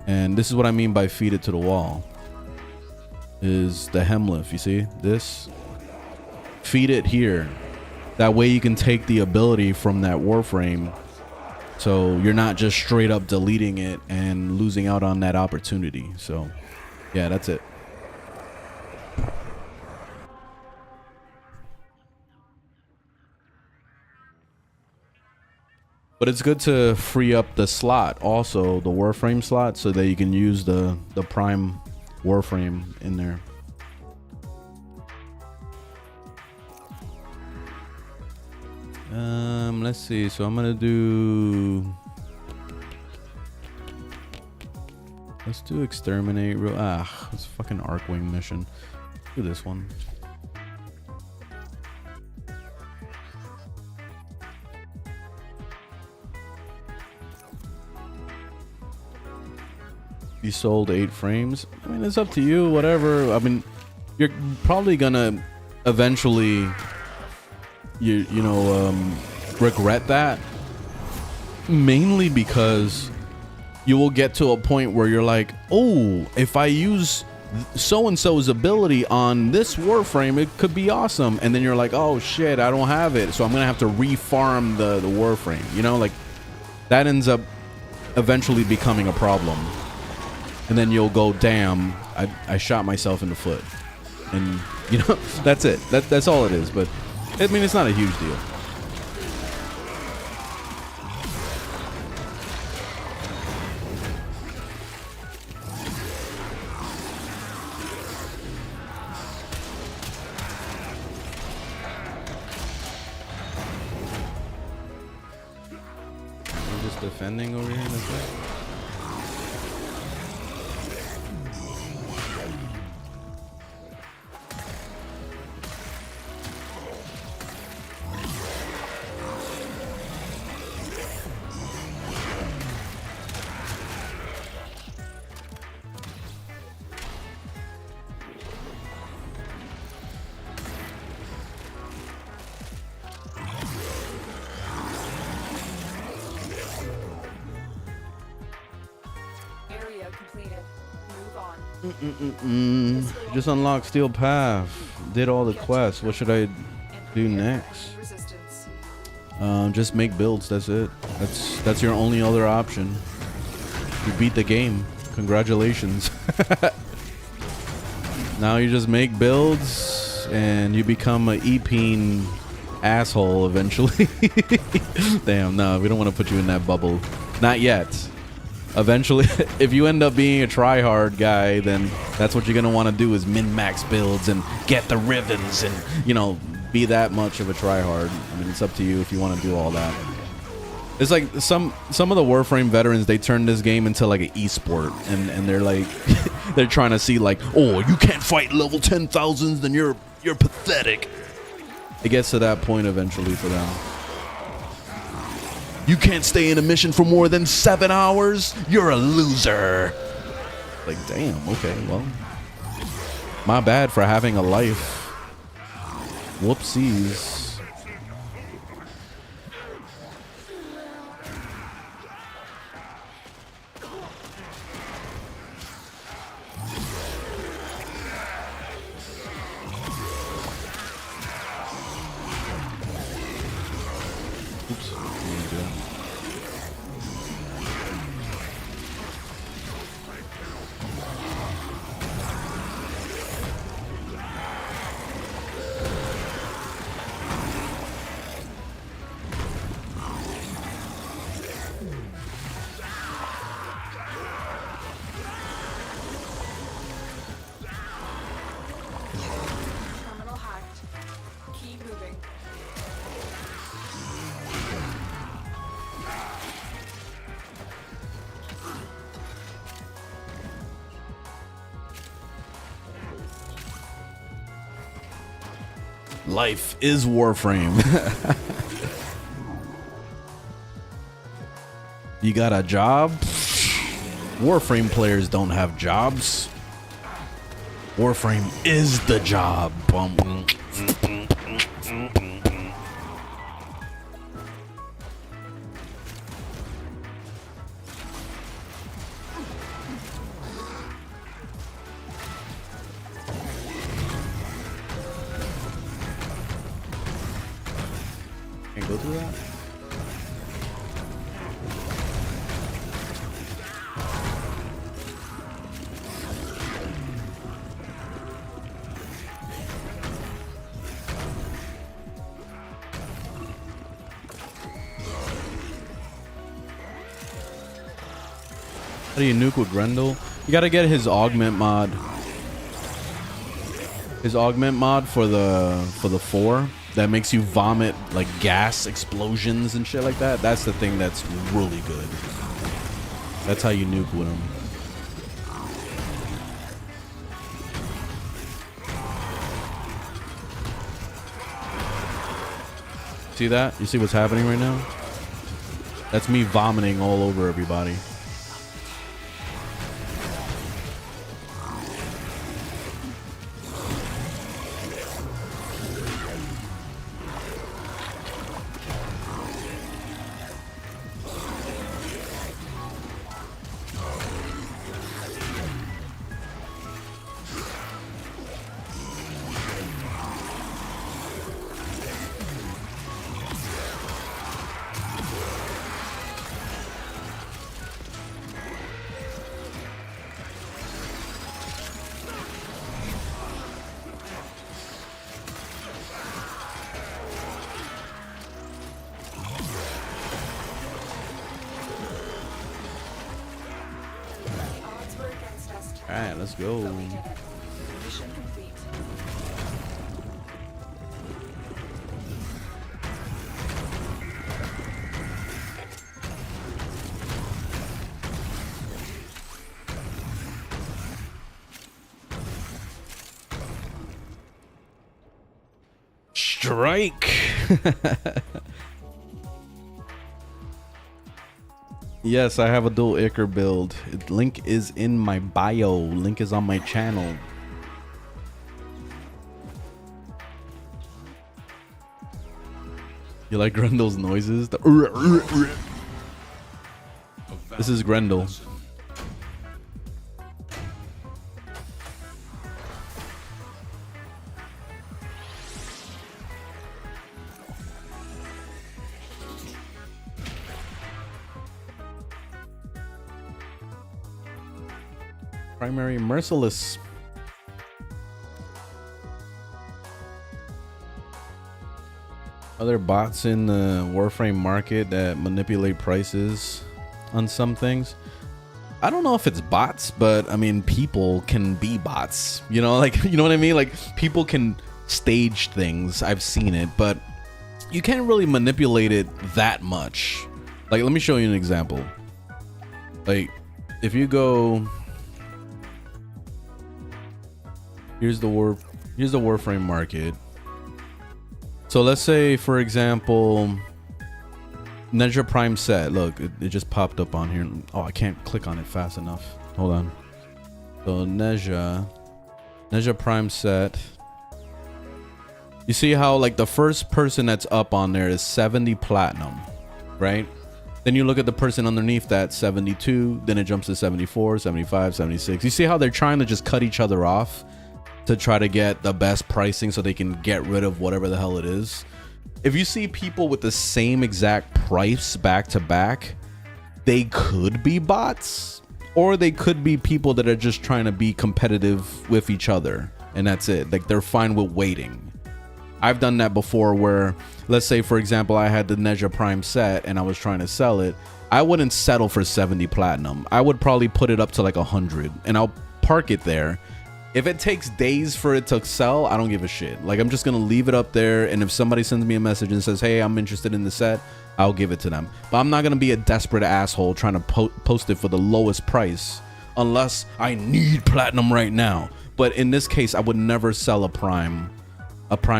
And this is what I mean by feed it to the wall. Is the Hemlift, you see? This. Feed it here. That way you can take the ability from that Warframe. So you're not just straight up deleting it and losing out on that opportunity. So, yeah, that's it. But it's good to free up the slot, also the Warframe slot, so that you can use the prime Warframe in there. Let's see. So I'm gonna do. Let's do exterminate. It's fucking Arcwing mission. Do this one. You sold 8 frames. I mean, it's up to you, whatever. I mean, you're probably gonna eventually, you know, regret that. Mainly because you will get to a point where you're like, oh, if I use so-and-so's ability on this Warframe, it could be awesome. And then you're like, oh shit, I don't have it, so I'm gonna have to refarm the Warframe. You know, like, that ends up eventually becoming a problem. And then you'll go, damn, I shot myself in the foot. And, you know, that's it. That's all it is. But, I mean, it's not a huge deal. I'm just defending over here in this way. Area completed. Move on. Just unlocked Steel Path. Did all the quests. What should I do next? Resistance. Just make builds. That's it. That's your only other option. You beat the game. Congratulations. Now you just make builds and you become a E-peen asshole eventually. Damn, no, we don't want to put you in that bubble. Not yet. Eventually, if you end up being a try-hard guy, then that's what you're going to want to do is min-max builds and get the ribbons and, you know, be that much of a try-hard. I mean, it's up to you if you want to do all that. It's like some of the Warframe veterans, they turn this game into like an esport, and they're like, they're trying to see like, oh, you can't fight level 10,000s, then you're pathetic. It gets to that point eventually for them. You can't stay in a mission for more than 7 hours? You're a loser. Like, damn, okay, well. My bad for having a life. Whoopsies. Terminal hacked. Keep moving. Life is Warframe. You got a job? Warframe players don't have jobs. Warframe is the job. Can't go through that? How do you nuke with Grendel? You gotta get his augment mod. His augment mod for the 4 that makes you vomit like gas explosions and shit like that. That's the thing that's really good. That's how you nuke with him. See that? You see what's happening right now? That's me vomiting all over everybody. Alright, let's go. Mission complete. Strike. Yes, I have a dual Icar build. Link is in my bio. Link is on my channel. You like Grendel's noises? This is Grendel. Primary Merciless. Other bots in the Warframe market that manipulate prices on some things. I don't know if it's bots, but I mean, people can be bots. You know, like, you know what I mean? Like, people can stage things. I've seen it, but you can't really manipulate it that much. Like, let me show you an example. Like, if you go... Here's the Warframe market. So let's say, for example, Nezha Prime set. Look, it just popped up on here. Oh, I can't click on it fast enough. Hold on. So Nezha Prime set. You see how like the first person that's up on there is 70 platinum, right? Then you look at the person underneath that, 72. Then it jumps to 74, 75, 76. You see how they're trying to just cut each other off to try to get the best pricing so they can get rid of whatever the hell it is. If you see people with the same exact price back to back, they could be bots, or they could be people that are just trying to be competitive with each other, and that's it. Like, they're fine with waiting. I've done that before where, let's say, for example, I had the Nezha Prime set and I was trying to sell it. I wouldn't settle for 70 platinum. I would probably put it up to like 100 and I'll park it there. If it takes days for it to sell, I don't give a shit. Like, I'm just gonna leave it up there, and if somebody sends me a message and says, hey, I'm interested in the set, I'll give it to them. But I'm not gonna be a desperate asshole trying to post it for the lowest price unless I need platinum right now. But in this case, I would never sell a prime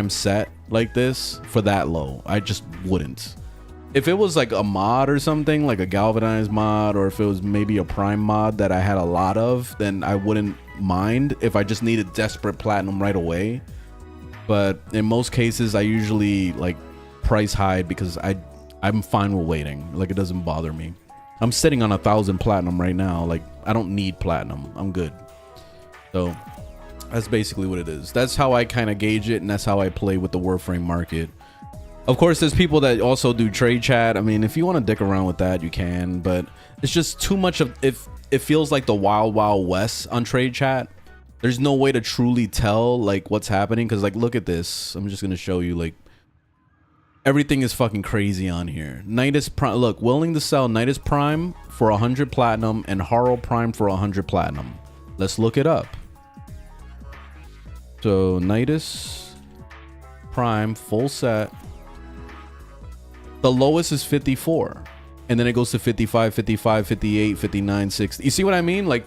set like this for that low. I just wouldn't. If it was like a mod or something, like a galvanized mod, or if it was maybe a prime mod that I had a lot of, then I wouldn't mind if I just needed desperate platinum right away. But in most cases, I usually like price hide because I'm fine with waiting. Like, it doesn't bother me. I'm sitting on 1,000 platinum right now. Like, I don't need platinum. I'm good. So that's basically what it is. That's how I kind of gauge it, and that's how I play with the Warframe market. Of course, there's people that also do trade chat. I mean, if you want to dick around with that, you can, but it's just too much of, if it feels like the wild west on trade chat. There's no way to truly tell like what's happening, because like, look at this. I'm just gonna show you, like, everything is fucking crazy on here. Nidus Prime, look, willing to sell Nidus Prime for 100 platinum and Harl Prime for 100 platinum. Let's look it up. So Nidus Prime full set, the lowest is 54, and then it goes to 55, 55, 58, 59, 60. You see what I mean? Like,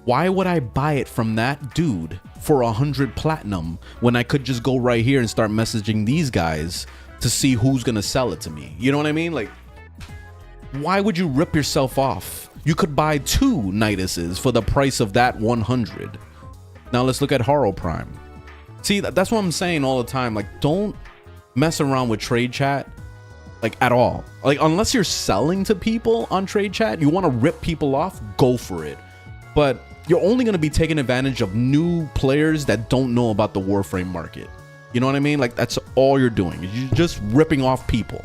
why would I buy it from that dude for 100 platinum when I could just go right here and start messaging these guys to see who's gonna sell it to me. You know what I mean? Like, why would you rip yourself off? You could buy 2 Niduses for the price of that 100. Now let's look at Haro Prime. See, that's what I'm saying all the time. Like, don't mess around with trade chat, like, at all. Like, unless you're selling to people on trade chat, you want to rip people off, go for it. But you're only going to be taking advantage of new players that don't know about the Warframe market. You know what I mean? Like, that's all you're doing. You're just ripping off people.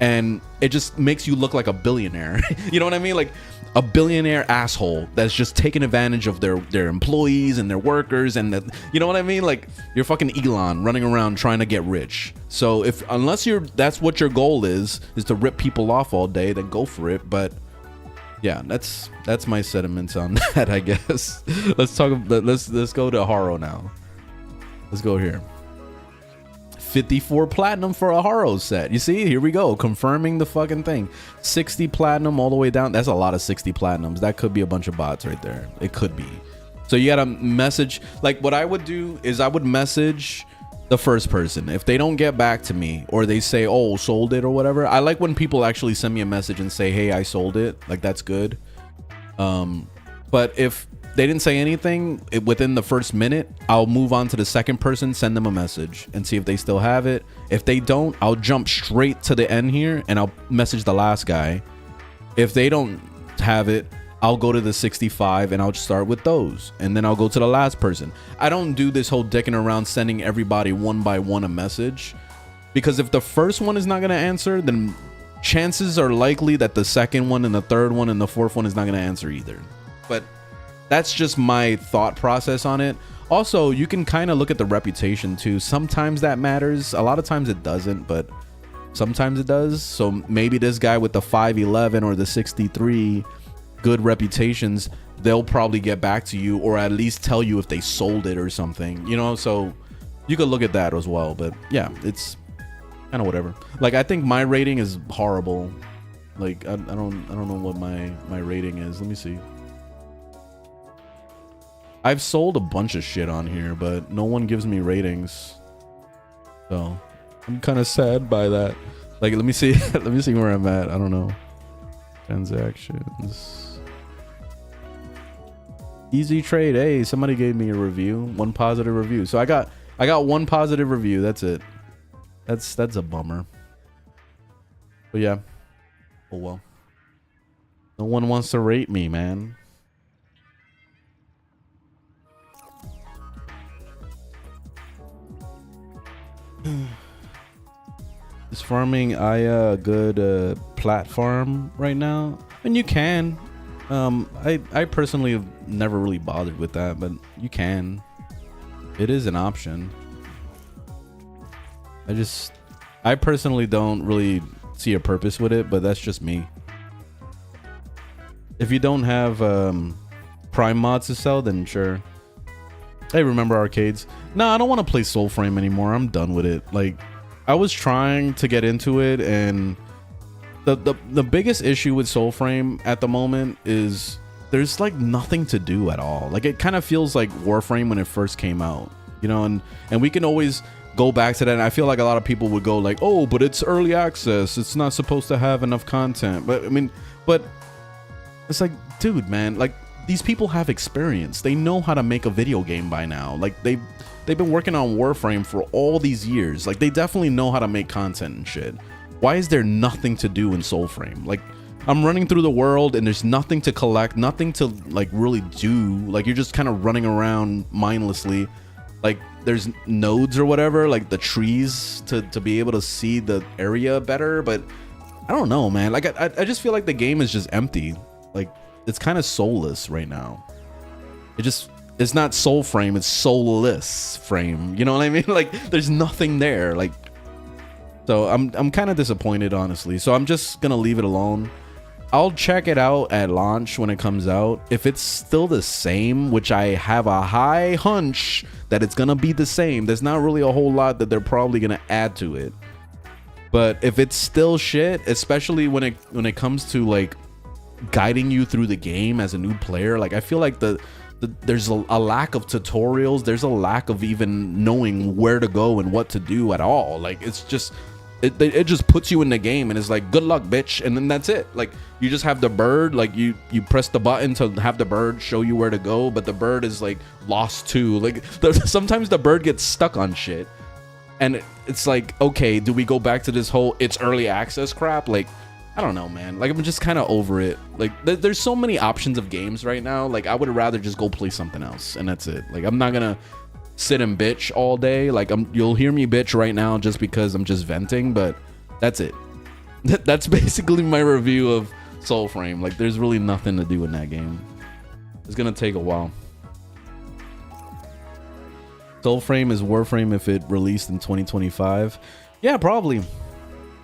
And it just makes you look like a billionaire. You know what I mean? Like a billionaire asshole that's just taking advantage of their employees and their workers, and you know what I mean? Like, you're fucking Elon running around trying to get rich. So unless that's what your goal is to rip people off all day, then go for it. But yeah, that's my sentiments on that, I guess. Let's go to Haro now. Let's go here. 54 platinum for a Haro set. You see, here we go, confirming the fucking thing. 60 platinum all the way down. That's a lot of 60 platinums. That could be a bunch of bots right there. It could be. So you gotta message. Like, what I would do is I would message the first person. If they don't get back to me, or they say, oh, sold it or whatever, I like when people actually send me a message and say, hey, I sold it. Like, that's good. But if they didn't say anything within the first minute, I'll move on to the second person, send them a message and see if they still have it. If they don't, I'll jump straight to the end here and I'll message the last guy. If they don't have it, I'll go to the 65 and I'll start with those, and then I'll go to the last person. I don't do this whole dicking around sending everybody one by one a message, because if the first one is not going to answer, then chances are likely that the second one and the third one and the fourth one is not going to answer either. But that's just my thought process on it. Also, you can kind of look at the reputation too. Sometimes that matters. A lot of times it doesn't, but sometimes it does. So maybe this guy with the 511 or the 63 good reputations, they'll probably get back to you, or at least tell you if they sold it or something, you know? So you could look at that as well. But yeah, it's kind of whatever. Like, I think my rating is horrible. Like, I don't know what my rating is. Let me see. I've sold a bunch of shit on here, but no one gives me ratings, so I'm kind of sad by that. Like, let me see let me see where I'm at. I don't know. Transactions, easy trade. Hey, somebody gave me a review, 1 positive review. So I got 1 positive review. That's it. That's a bummer. But yeah, oh well. No one wants to rate me, man. Is farming Aya a good platform right now? And you can. I personally have never really bothered with that, but you can. It is an option. I personally don't really see a purpose with it, but that's just me. If you don't have Prime mods to sell, then sure. Hey, remember arcades? No, I don't want to play Soulframe anymore. I'm done with it. Like, I was trying to get into it, and the biggest issue with Soulframe at the moment is there's like nothing to do at all. Like, it kind of feels like Warframe when it first came out, you know, and we can always go back to that. And I feel like a lot of people would go like, oh, but it's early access, it's not supposed to have enough content. But I mean, but it's like, dude, man, like, these people have experience. They know how to make a video game by now. Like, they've been working on Warframe for all these years. Like, they definitely know how to make content and shit. Why is there nothing to do in Soulframe? Like, I'm running through the world and there's nothing to collect, nothing to like really do. Like, you're just kind of running around mindlessly. Like, there's nodes or whatever, like the trees to be able to see the area better. But I don't know, man. Like, I just feel like the game is just empty. Like, it's kind of soulless right now. It's not Soulframe, it's soulless frame. You know what I mean? Like, there's nothing there. Like, so I'm kind of disappointed, honestly. So I'm just gonna leave it alone. I'll check it out at launch when it comes out. If it's still the same, which I have a high hunch that it's gonna be the same, there's not really a whole lot that they're probably gonna add to it. But if it's still shit, especially when it comes to like guiding you through the game as a new player, like, I feel like there's a lack of tutorials. There's a lack of even knowing where to go and what to do at all. Like, it's just it just puts you in the game and it's like, good luck, bitch, and then that's it. Like, you just have the bird, like you press the button to have the bird show you where to go, but the bird is like lost too. Like sometimes the bird gets stuck on shit, and it's like, okay, do we go back to this whole it's early access crap? Like, I don't know, man. Like, I'm just kind of over it. Like, there's so many options of games right now. Like, I would rather just go play something else, and that's it. Like, I'm not gonna sit and bitch all day. Like, you'll hear me bitch right now just because I'm just venting, but that's it. That's basically my review of Soulframe. Like, there's really nothing to do in that game. It's gonna take a while. Soulframe is Warframe if it released in 2025. Yeah, probably.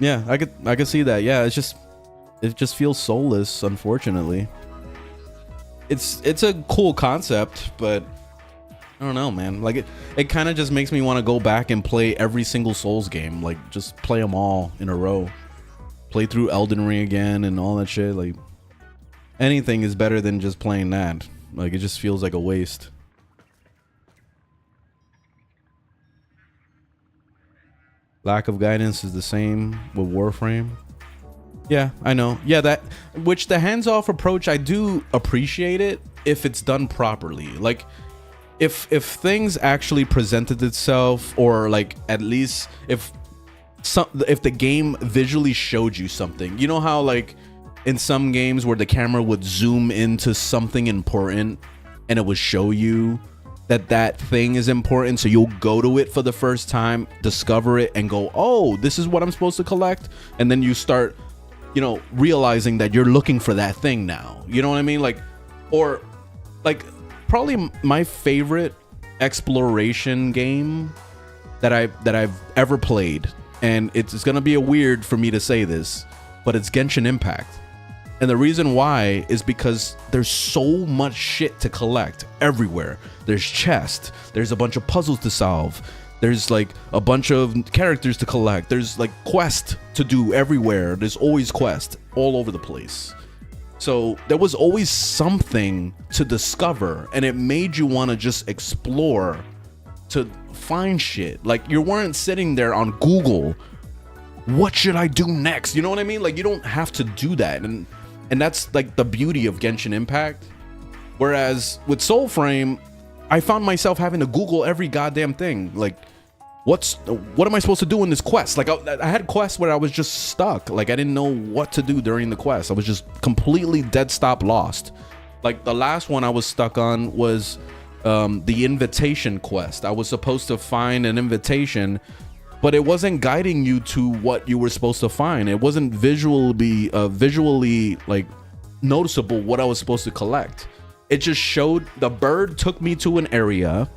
Yeah, I could see that. Yeah, it just feels soulless, unfortunately. It's a cool concept, but I don't know, man. Like, it kind of just makes me want to go back and play every single Souls game. Like, just play them all in a row. Play through Elden Ring again and all that shit. Like, anything is better than just playing that. Like, it just feels like a waste. Lack of guidance is the same with Warframe. Yeah, I know. Yeah, the hands-off approach, I do appreciate it if it's done properly. Like, if things actually presented itself, or like at least if the game visually showed you something. You know how like in some games where the camera would zoom into something important and it would show you that thing is important, so you'll go to it for the first time, discover it, and go, oh, this is what I'm supposed to collect, and then you start, you know, realizing that you're looking for that thing now. You know what I mean? Like, or like probably my favorite exploration game that I've ever played, and it's gonna be a weird for me to say this, but it's Genshin Impact. And the reason why is because there's so much shit to collect everywhere. There's chests, there's a bunch of puzzles to solve, there's like a bunch of characters to collect, there's like quests to do everywhere. There's always quests all over the place. So there was always something to discover, and it made you want to just explore to find shit. Like, you weren't sitting there on Google, what should I do next? You know what I mean? Like, you don't have to do that. And that's like the beauty of Genshin Impact. Whereas with Soulframe, I found myself having to Google every goddamn thing. Like, what am I supposed to do in this quest? Like, I had quests where I was just stuck. Like, I didn't know what to do during the quest. I was just completely dead stop lost. Like, the last one I was stuck on was the invitation quest. I was supposed to find an invitation, but it wasn't guiding you to what you were supposed to find. It wasn't visually like noticeable what I was supposed to collect. It just showed the bird took me to an area,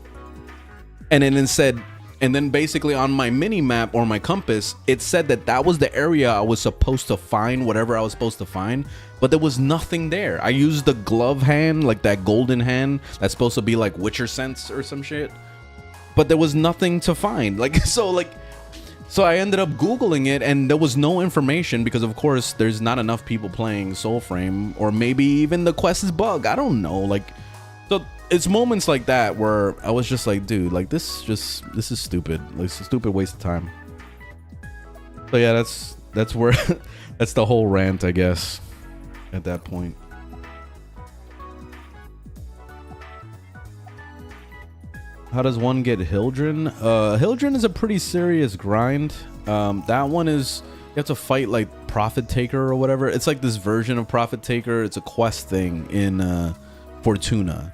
and then basically on my mini map or my compass, it said that was the area I was supposed to find whatever I was supposed to find, but there was nothing there. I used the glove hand, like that golden hand that's supposed to be like Witcher sense or some shit, but there was nothing to find. So I ended up Googling it, and there was no information because, of course, there's not enough people playing Soulframe, or maybe even the quest is bug. I don't know. Like, so it's moments like that where I was just like, dude, like this is stupid. Like, it's a stupid waste of time. So yeah, that's where that's the whole rant, I guess, at that point. How does one get Hildren? Hildren is a pretty serious grind. That one is, you have to fight like Prophet Taker or whatever. It's like this version of Prophet Taker. It's a quest thing in Fortuna.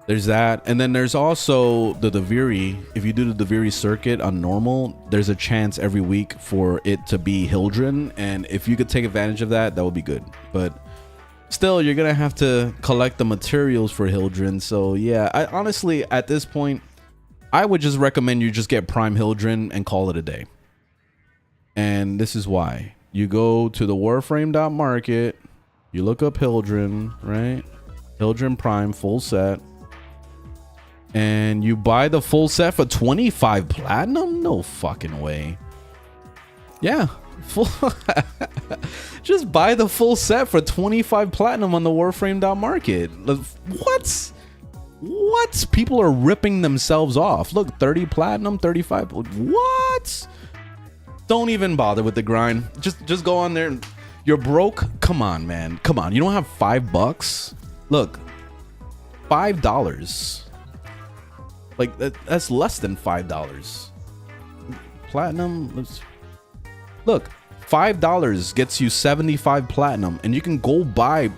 There's that, and then there's also the Deviri. If you do the Deviri circuit on normal, there's a chance every week for it to be Hildren, and if you could take advantage of that, that would be good. But still, you're gonna have to collect the materials for Hildren. So yeah, I honestly, at this point, I would just recommend you just get Prime Hildren and call it a day. And this is why. You go to the Warframe.market, you look up Hildren, right? Hildren Prime full set, and you buy the full set for 25 platinum? No fucking way. Yeah. Just buy the full set for 25 platinum on the Warframe.market. What? People are ripping themselves off. Look, 30 platinum, 35. What? Don't even bother with the grind. Just go on there. And you're broke. Come on, man. Come on. You don't have $5? Look, $5. Like that's less than $5. Platinum. Look, $5 gets you 75 platinum, and you can go buy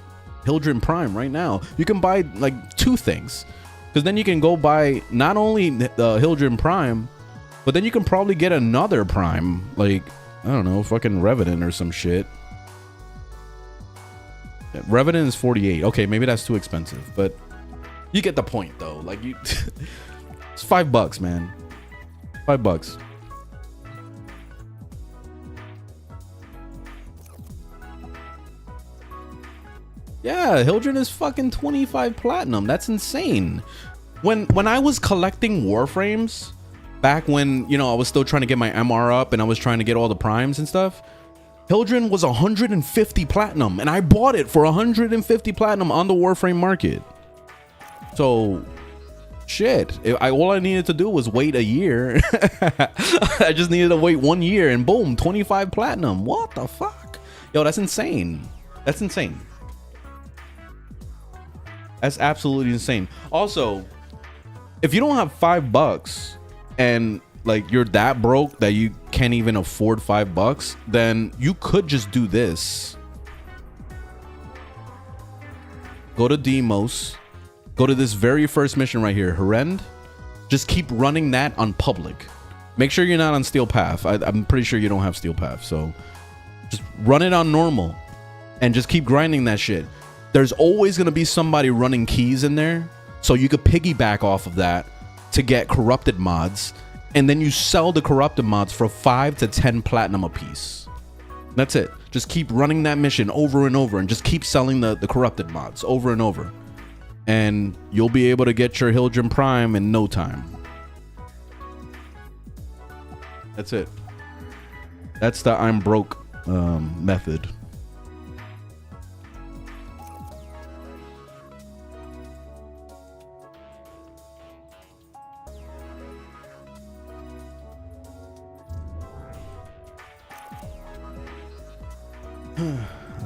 Hildren Prime right now. You can buy like 2 things, because then you can go buy not only the Hildren Prime, but then you can probably get another Prime, like I don't know, fucking Revenant or some shit. Revenant is 48. Okay, maybe that's too expensive, but you get the point though. Like you, it's $5, man. $5. Yeah, Hildren is fucking 25 platinum. That's insane. When I was collecting Warframes, back when, you know, I was still trying to get my MR up and I was trying to get all the primes and stuff, Hildren was 150 platinum, and I bought it for 150 platinum on the Warframe market. So, shit. All I needed to do was wait a year. I just needed to wait 1 year, and boom, 25 platinum. What the fuck? Yo, that's insane. That's insane. That's absolutely insane. Also, if you don't have $5 and like you're that broke that you can't even afford $5, then you could just do this. Go to Demos. Go to this very first mission right here, Herend. Just keep running that on public. Make sure you're not on Steel Path. I'm pretty sure you don't have Steel Path, so just run it on normal and just keep grinding that shit. There's always going to be somebody running keys in there, so you could piggyback off of that to get corrupted mods, and then you sell the corrupted mods for 5 to 10 platinum a piece. That's it. Just keep running that mission over and over, and just keep selling the corrupted mods over and over, and you'll be able to get your Hildren Prime in no time. That's it. That's the I'm broke method.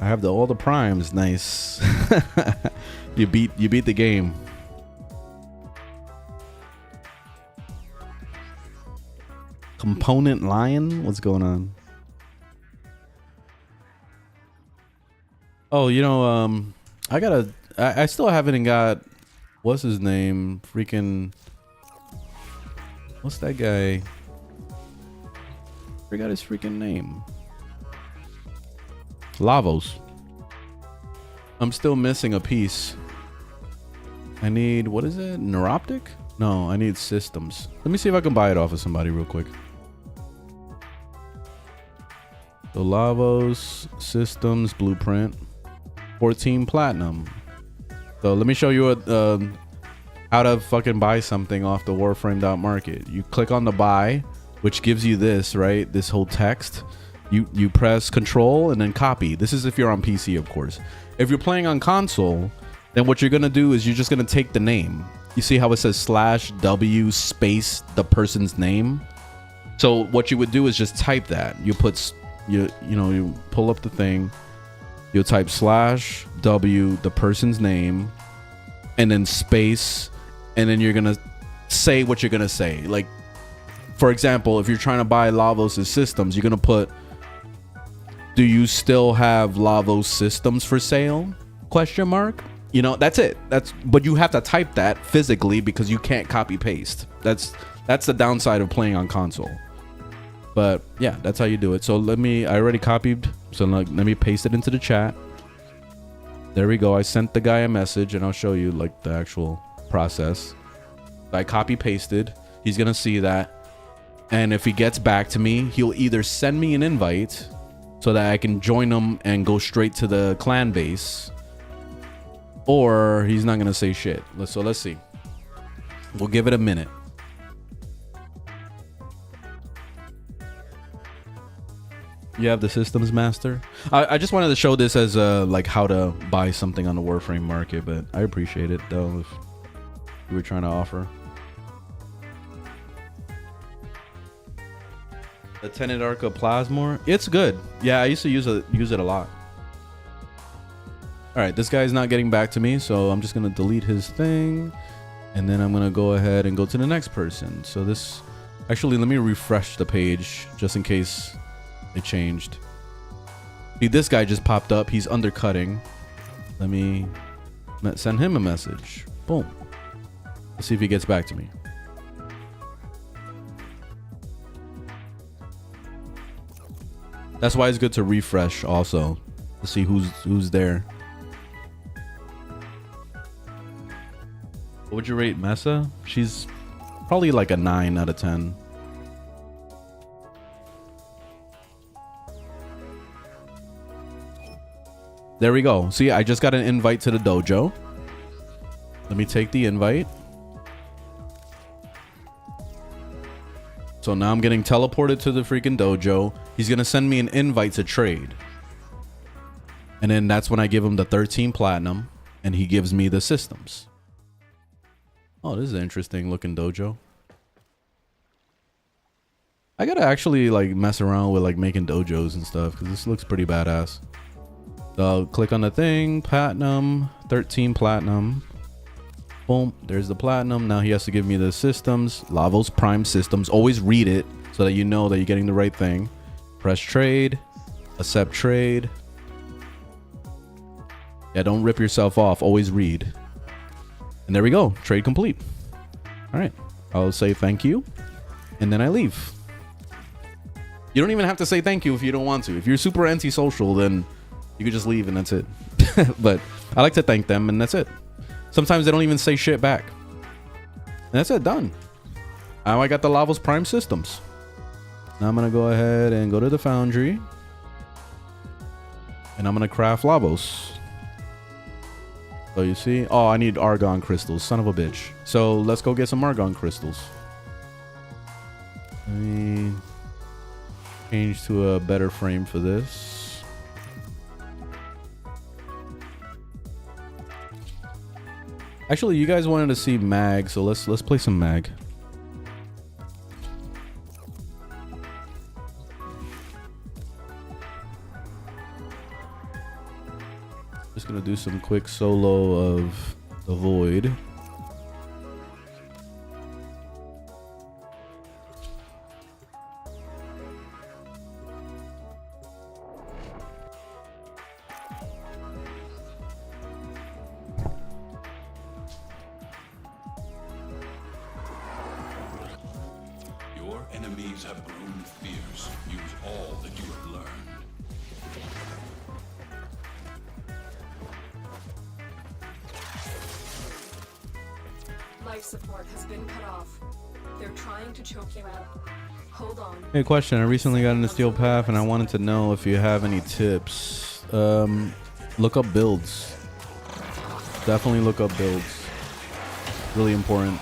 I have all the primes. Nice. you beat the game. Component Lion, what's going on? Oh, you know, I still haven't got, what's his name? Freaking, what's that guy? Forgot his freaking name. Lavos. I'm still missing a piece. I need, what is it? Neuroptic? No, I need systems. Let me see if I can buy it off of somebody real quick. The Lavos systems blueprint, 14 platinum. So let me show you how to fucking buy something off the Warframe.market. You click on the buy, which gives you this, right? This whole text. You press control and then copy. This is if you're on PC, of course. If you're playing on console, then what you're gonna do is you're just gonna take the name. You see how it says /w space the person's name? So what you would do is just type that. You put you pull up the thing, you'll type /w the person's name, and then space, and then you're gonna say what you're gonna say. Like, for example, if you're trying to buy Lavos' systems, you're gonna put, do you still have Lavos systems for sale? Question mark. You know, that's it. But you have to type that physically because you can't copy paste. That's the downside of playing on console. But yeah, that's how you do it. So I already copied. So let me paste it into the chat. There we go. I sent the guy a message, and I'll show you like the actual process. I copy pasted. He's gonna see that, and if he gets back to me, he'll either send me an invite so that I can join him and go straight to the clan base, or he's not gonna say shit. So let's see. We'll give it a minute. You have the systems master. I just wanted to show this as like how to buy something on the Warframe market, but I appreciate it though if you were trying to offer. The Tenet Arca Plasmor. It's good. Yeah, I used to use it a lot. All right, this guy's not getting back to me, so I'm just gonna delete his thing, and then I'm gonna go ahead and go to the next person. So this, actually, let me refresh the page just in case it changed. See, this guy just popped up. He's undercutting. Let me send him a message. Boom. Let's see if he gets back to me. That's why it's good to refresh also to see who's there. What would you rate Mesa? She's probably like a 9 out of 10. There we go. See, I just got an invite to the dojo. Let me take the invite. So now I'm getting teleported to the freaking dojo. He's going to send me an invite to trade. And then that's when I give him the 13 platinum and he gives me the systems. Oh, this is an interesting looking dojo. I got to actually like mess around with like making dojos and stuff because this looks pretty badass. So I'll click on the thing, platinum, 13 platinum. Boom, there's the platinum. Now he has to give me the systems, Lavos Prime systems. Always read it so that you know that you're getting the right thing. Press trade, accept trade. Yeah, don't rip yourself off. Always read. And there we go, trade complete. All right, I'll say thank you, and then I leave. You don't even have to say thank you if you don't want to. If you're super antisocial, then you could just leave and that's it. But I like to thank them and that's it. Sometimes they don't even say shit back. And that's it, done. Now I got the Lavos Prime systems. Now I'm gonna go ahead and go to the foundry. And I'm gonna craft Lavos. So you see, oh, I need argon crystals, son of a bitch. So let's go get some argon crystals. Let me change to a better frame for this. Actually, you guys wanted to see mag, so let's play some mag. Just gonna do some quick solo of the Void. Enemies have grown fierce. Use all that you have learned. Life support has been cut off. They're trying to choke you out. Hold on. Hey, question. I recently got into Steel Path and I wanted to know if you have any tips. Look up builds. Definitely look up builds. Really important.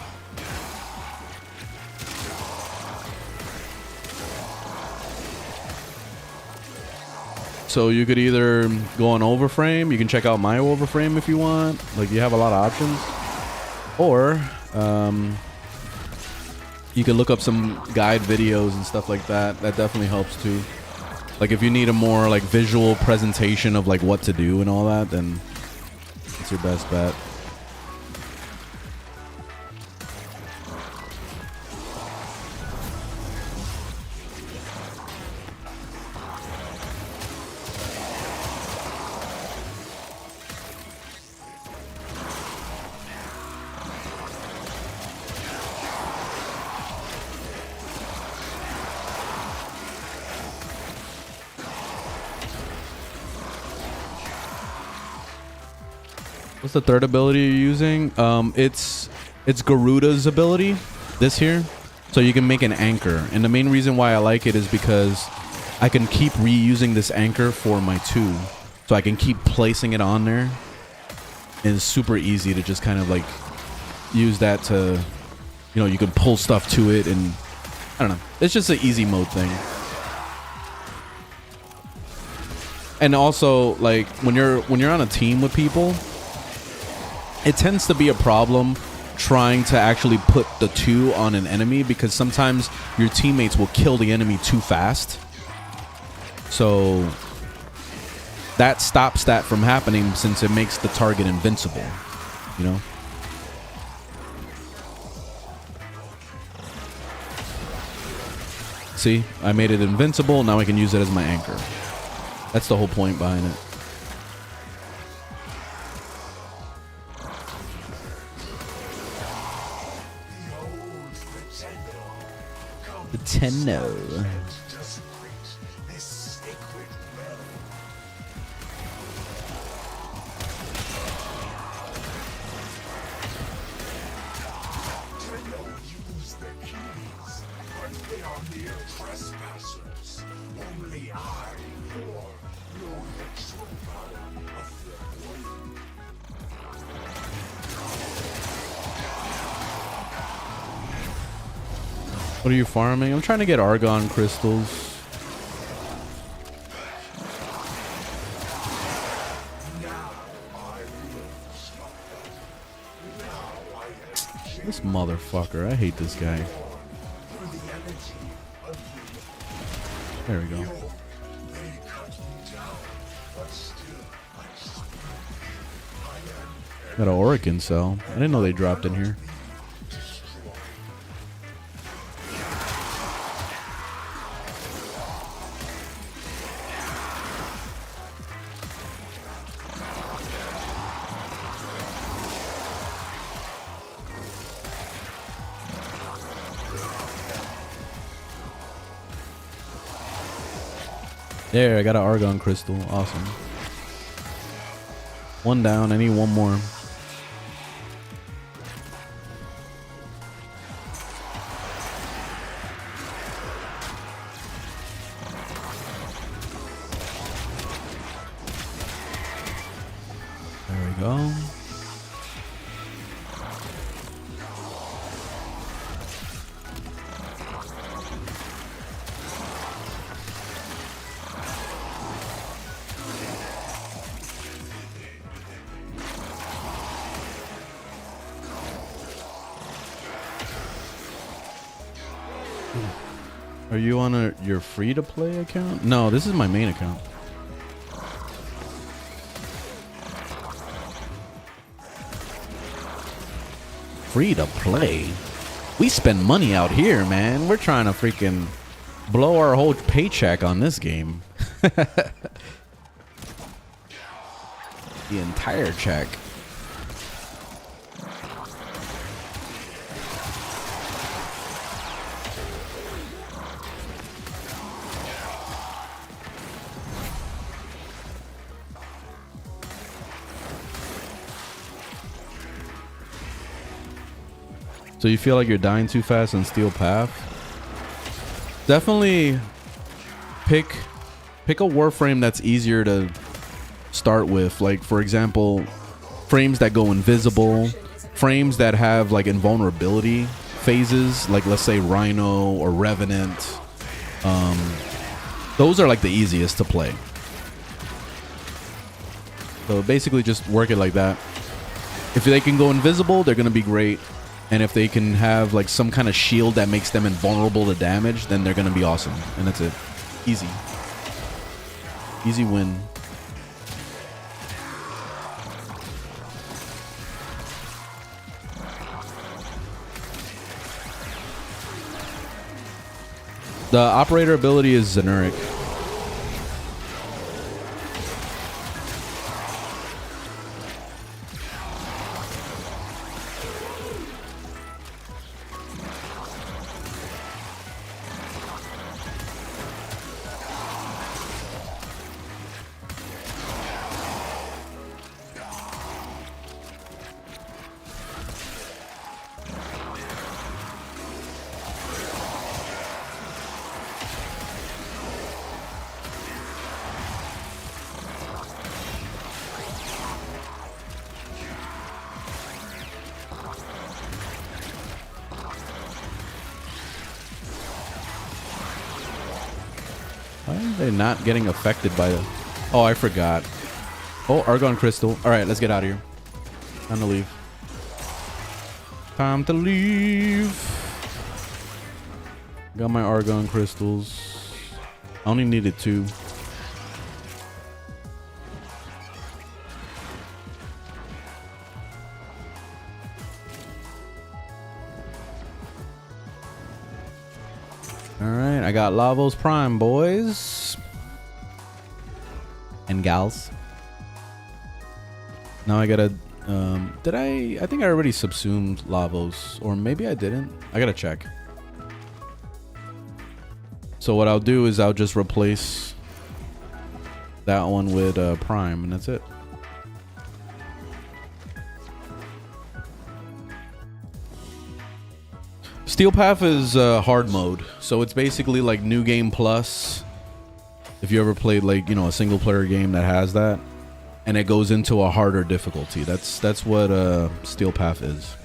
So you could either go on Overframe. You can check out my Overframe if you want. Like, you have a lot of options. Or you can look up some guide videos and stuff like that. That definitely helps too. Like, if you need a more like visual presentation of like what to do and all that, then it's your best bet. What's the third ability you're using? It's Garuda's ability, this here. So you can make an anchor. And the main reason why I like it is because I can keep reusing this anchor for my 2. So I can keep placing it on there. And it's super easy to just kind of like use that to, you know, you can pull stuff to it, and I don't know. It's just an easy mode thing. And also, like, when you're on a team with people, it tends to be a problem trying to actually put the 2 on an enemy, because sometimes your teammates will kill the enemy too fast. So that stops that from happening, since it makes the target invincible, you know? See, I made it invincible. Now I can use it as my anchor. That's the whole point behind it. The Tenno. What are you farming? I'm trying to get argon crystals. This motherfucker. I hate this guy. There we go. Got an Orican cell. I didn't know they dropped in here. There, I got an argon crystal. Awesome. One down. I need one more. There we go. Are you on your free-to-play account? No, this is my main account. Free-to-play? We spend money out here, man. We're trying to freaking blow our whole paycheck on this game. The entire check. So you feel like you're dying too fast in Steel Path? Definitely pick a Warframe that's easier to start with. Like, for example, frames that go invisible, frames that have like invulnerability phases, like let's say Rhino or Revenant. Those are like the easiest to play. So basically just work it like that. If they can go invisible, they're gonna be great. And if they can have like some kind of shield that makes them invulnerable to damage, then they're gonna be awesome. And that's it. Easy. Easy win. The operator ability is generic. Why are they not getting affected by the... Oh, I forgot. Oh, Argon Crystal. All right, let's get out of here. Time to leave. Time to leave. Got my argon crystals. I only needed 2. Alright, I got Lavos Prime, boys. And gals. Now I gotta... I think I already subsumed Lavos. Or maybe I didn't. I gotta check. So what I'll do is I'll just replace that one with Prime, and that's it. Steel Path is hard mode, so it's basically like New Game Plus. If you ever played like, you know, a single player game that has that, and it goes into a harder difficulty. That's what Steel Path is.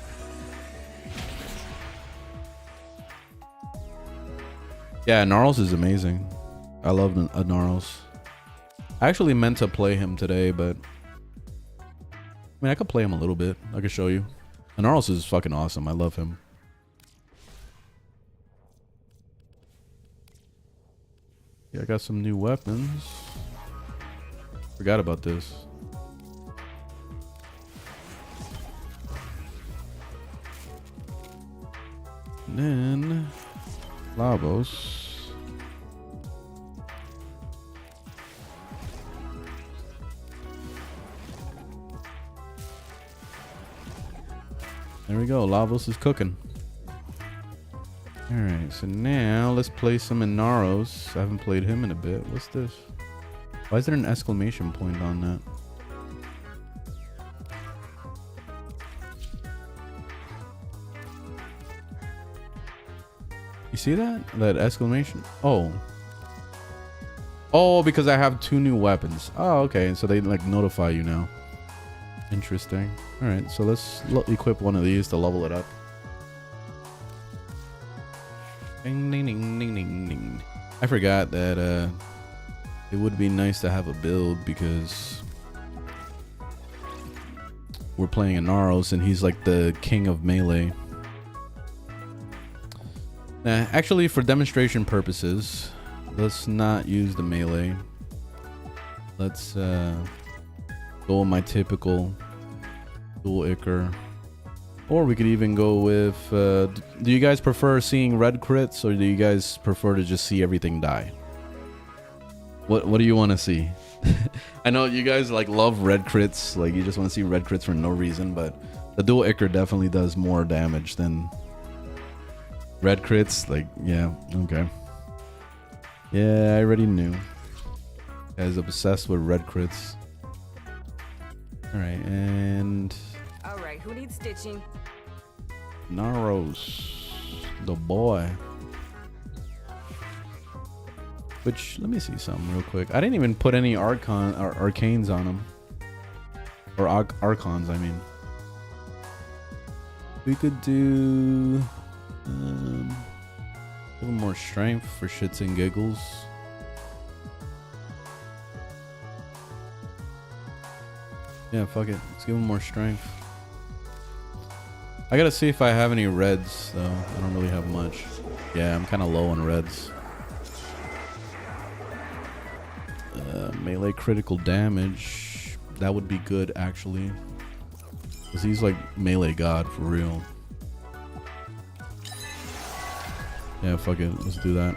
Yeah, Inaros is amazing. I love Inaros. I actually meant to play him today, but I mean, I could play him a little bit. I could show you. Inaros is fucking awesome. I love him. Yeah, I got some new weapons. Forgot about this. And then Lavos. There we go. Lavos is cooking. Alright, so now let's play some Inaros. I haven't played him in a bit. What's this? Why is there an exclamation point on that? You see that? That exclamation? Oh. Oh, because I have 2 new weapons. Oh, okay. So they like notify you now. Interesting. Alright, so let's equip one of these to level it up. Ding, ding, ding, ding, ding, ding. I forgot that it would be nice to have a build because we're playing Inaros and he's like the king of melee. Actually, for demonstration purposes, let's not use the melee. Let's go with my typical dual Ichor. Or we could even go with... do you guys prefer seeing red crits, or do you guys prefer to just see everything die? What do you want to see? I know you guys like love red crits. Like you just want to see red crits for no reason, but the dual Ichor definitely does more damage than red crits. Like, yeah, okay. Yeah, I already knew. Guys obsessed with red crits. Alright, and... Alright, who needs stitching? Inaros, the boy. Which, let me see something real quick. I didn't even put any arcanes on him. Or archons, I mean. We could do... a little more strength for shits and giggles. Yeah, fuck it. Let's give him more strength. I gotta see if I have any reds, though. I don't really have much. Yeah, I'm kind of low on reds. Melee critical damage. That would be good, actually. Because he's like melee god, for real. Yeah, fuck it. Let's do that.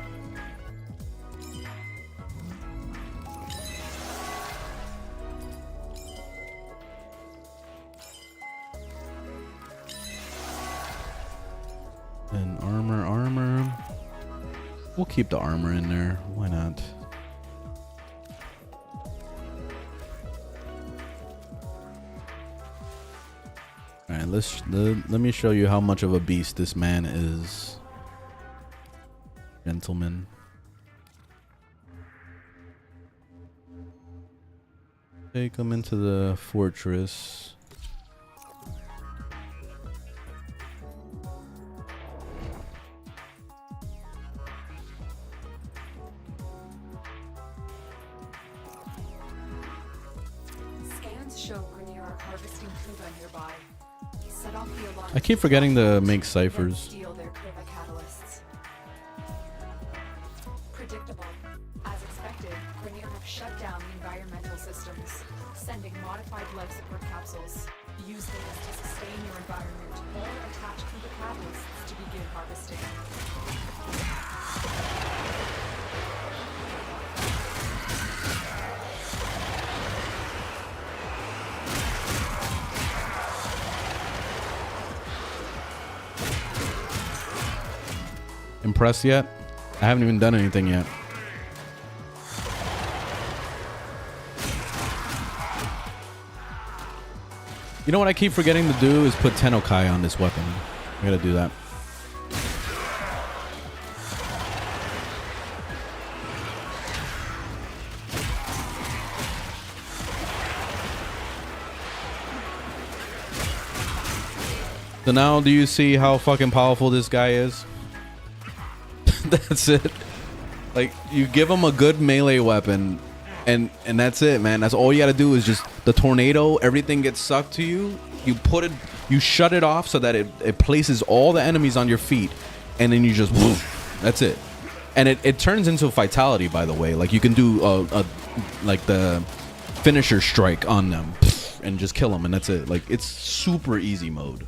And armor. We'll keep the armor in there. Why not? Alright, let me show you how much of a beast this man is. Gentlemen. Take him into the fortress. Scans show Grenier are harvesting food nearby. He's set off the alarm. I keep forgetting to make ciphers. Steal their Kriva catalysts. Predictable. As expected, Grenier have shut down the environmental systems, sending modified life support capsules. Use these to sustain your environment or attach Kriva catalysts to begin harvesting. Impressed yet? I haven't even done anything yet. You know what I keep forgetting to do is put Tennokai on this weapon. I gotta do that. So now do you see how fucking powerful this guy is? That's it. Like, you give him a good melee weapon and that's it, man. That's all you gotta do is just the tornado, everything gets sucked to you. You put it, you shut it off so that it places all the enemies on your feet, and then you just woof, that's it. And it turns into a fatality, by the way. Like, you can do like the finisher strike on them and just kill them, and that's it. Like, it's super easy mode.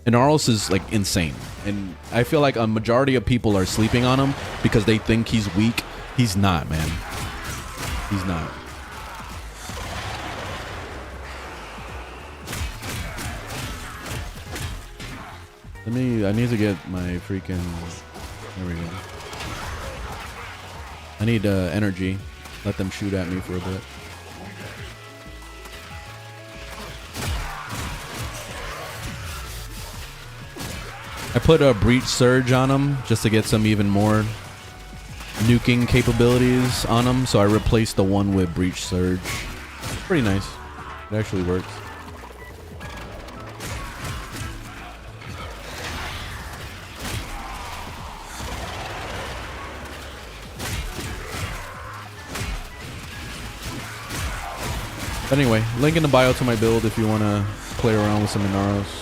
Inaros is like insane, and I feel like a majority of people are sleeping on him because they think he's weak. He's not, man. He's not. I need to get my freaking. There we go. I need energy. Let them shoot at me for a bit. I put a breach surge on him just to get some even more nuking capabilities on him. So I replaced the one with breach surge. Pretty nice. It actually works. But anyway, link in the bio to my build if you want to play around with some Inaros.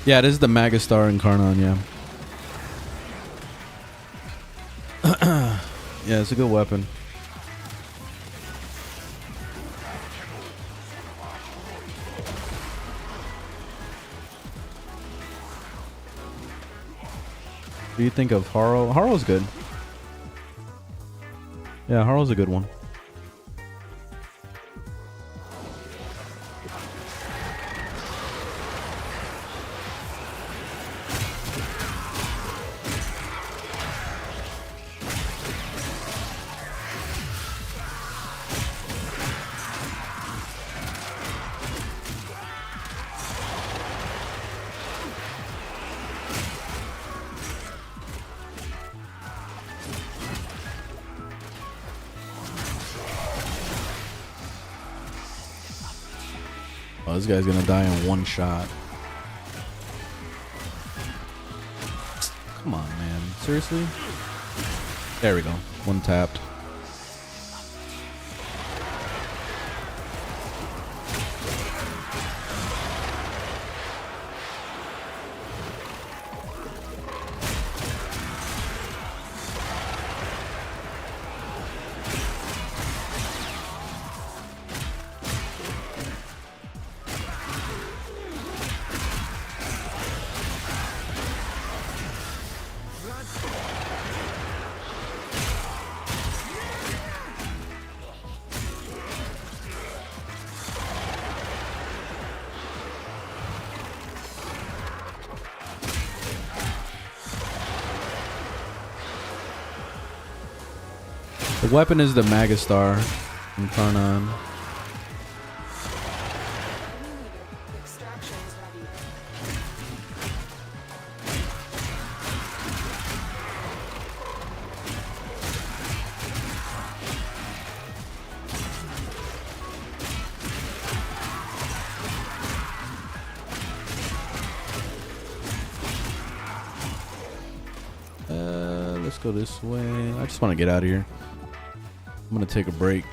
Yeah, this is the Magistar Incarnon, yeah. Yeah, it's a good weapon. What do you think of Haro? Haro's good. Yeah, Haro's a good one. Oh, this guy's gonna die in one shot. Come on, man. Seriously? There we go. One tapped. The weapon is the Magastar from Karnan. Extraction is ready. Let's go this way. I just want to get out of here. I'm gonna take a break.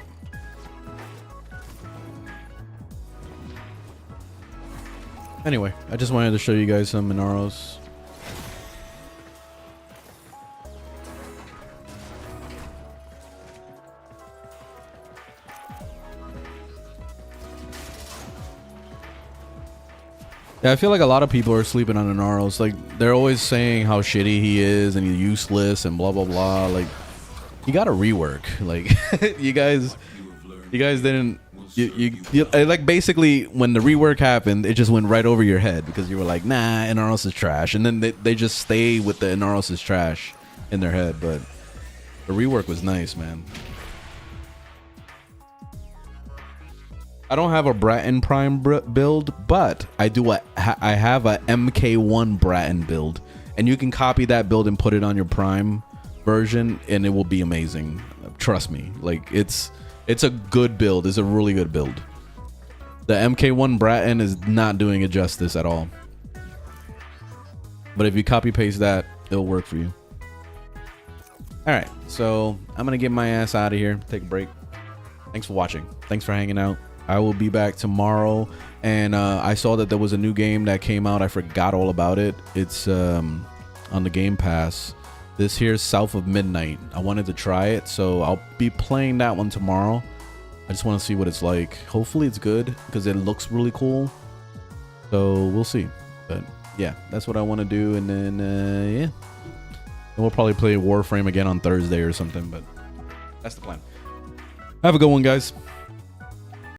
Anyway, I just wanted to show you guys some Inaros. Yeah, I feel like a lot of people are sleeping on Inaros. Like, they're always saying how shitty he is and he's useless and blah blah blah. Like, you gotta rework. Like, you guys didn't. You like, basically when the rework happened, it just went right over your head because you were like, nah, Inaros is trash, and then they just stay with the Inaros is trash in their head. But the rework was nice, man. I don't have a Bratton Prime build, but I do. I have a MK1 Bratton build, and you can copy that build and put it on your Prime version, and it will be amazing. Trust me. Like, it's a good build. It's a really good build. The MK1 Bratton is not doing it justice at all. But if you copy paste that, it'll work for you. All right, so I'm gonna get my ass out of here. Take a break. Thanks for watching. Thanks for hanging out. I will be back tomorrow, and I saw that there was a new game that came out. I forgot all about it. It's on the Game Pass. This here's South of Midnight. I wanted to try it, so I'll be playing that one tomorrow. I just want to see what it's like. Hopefully it's good because it looks really cool. So we'll see. But yeah, that's what I want to do, and then yeah, and we'll probably play Warframe again on Thursday or something. But that's the plan. Have a good one, guys.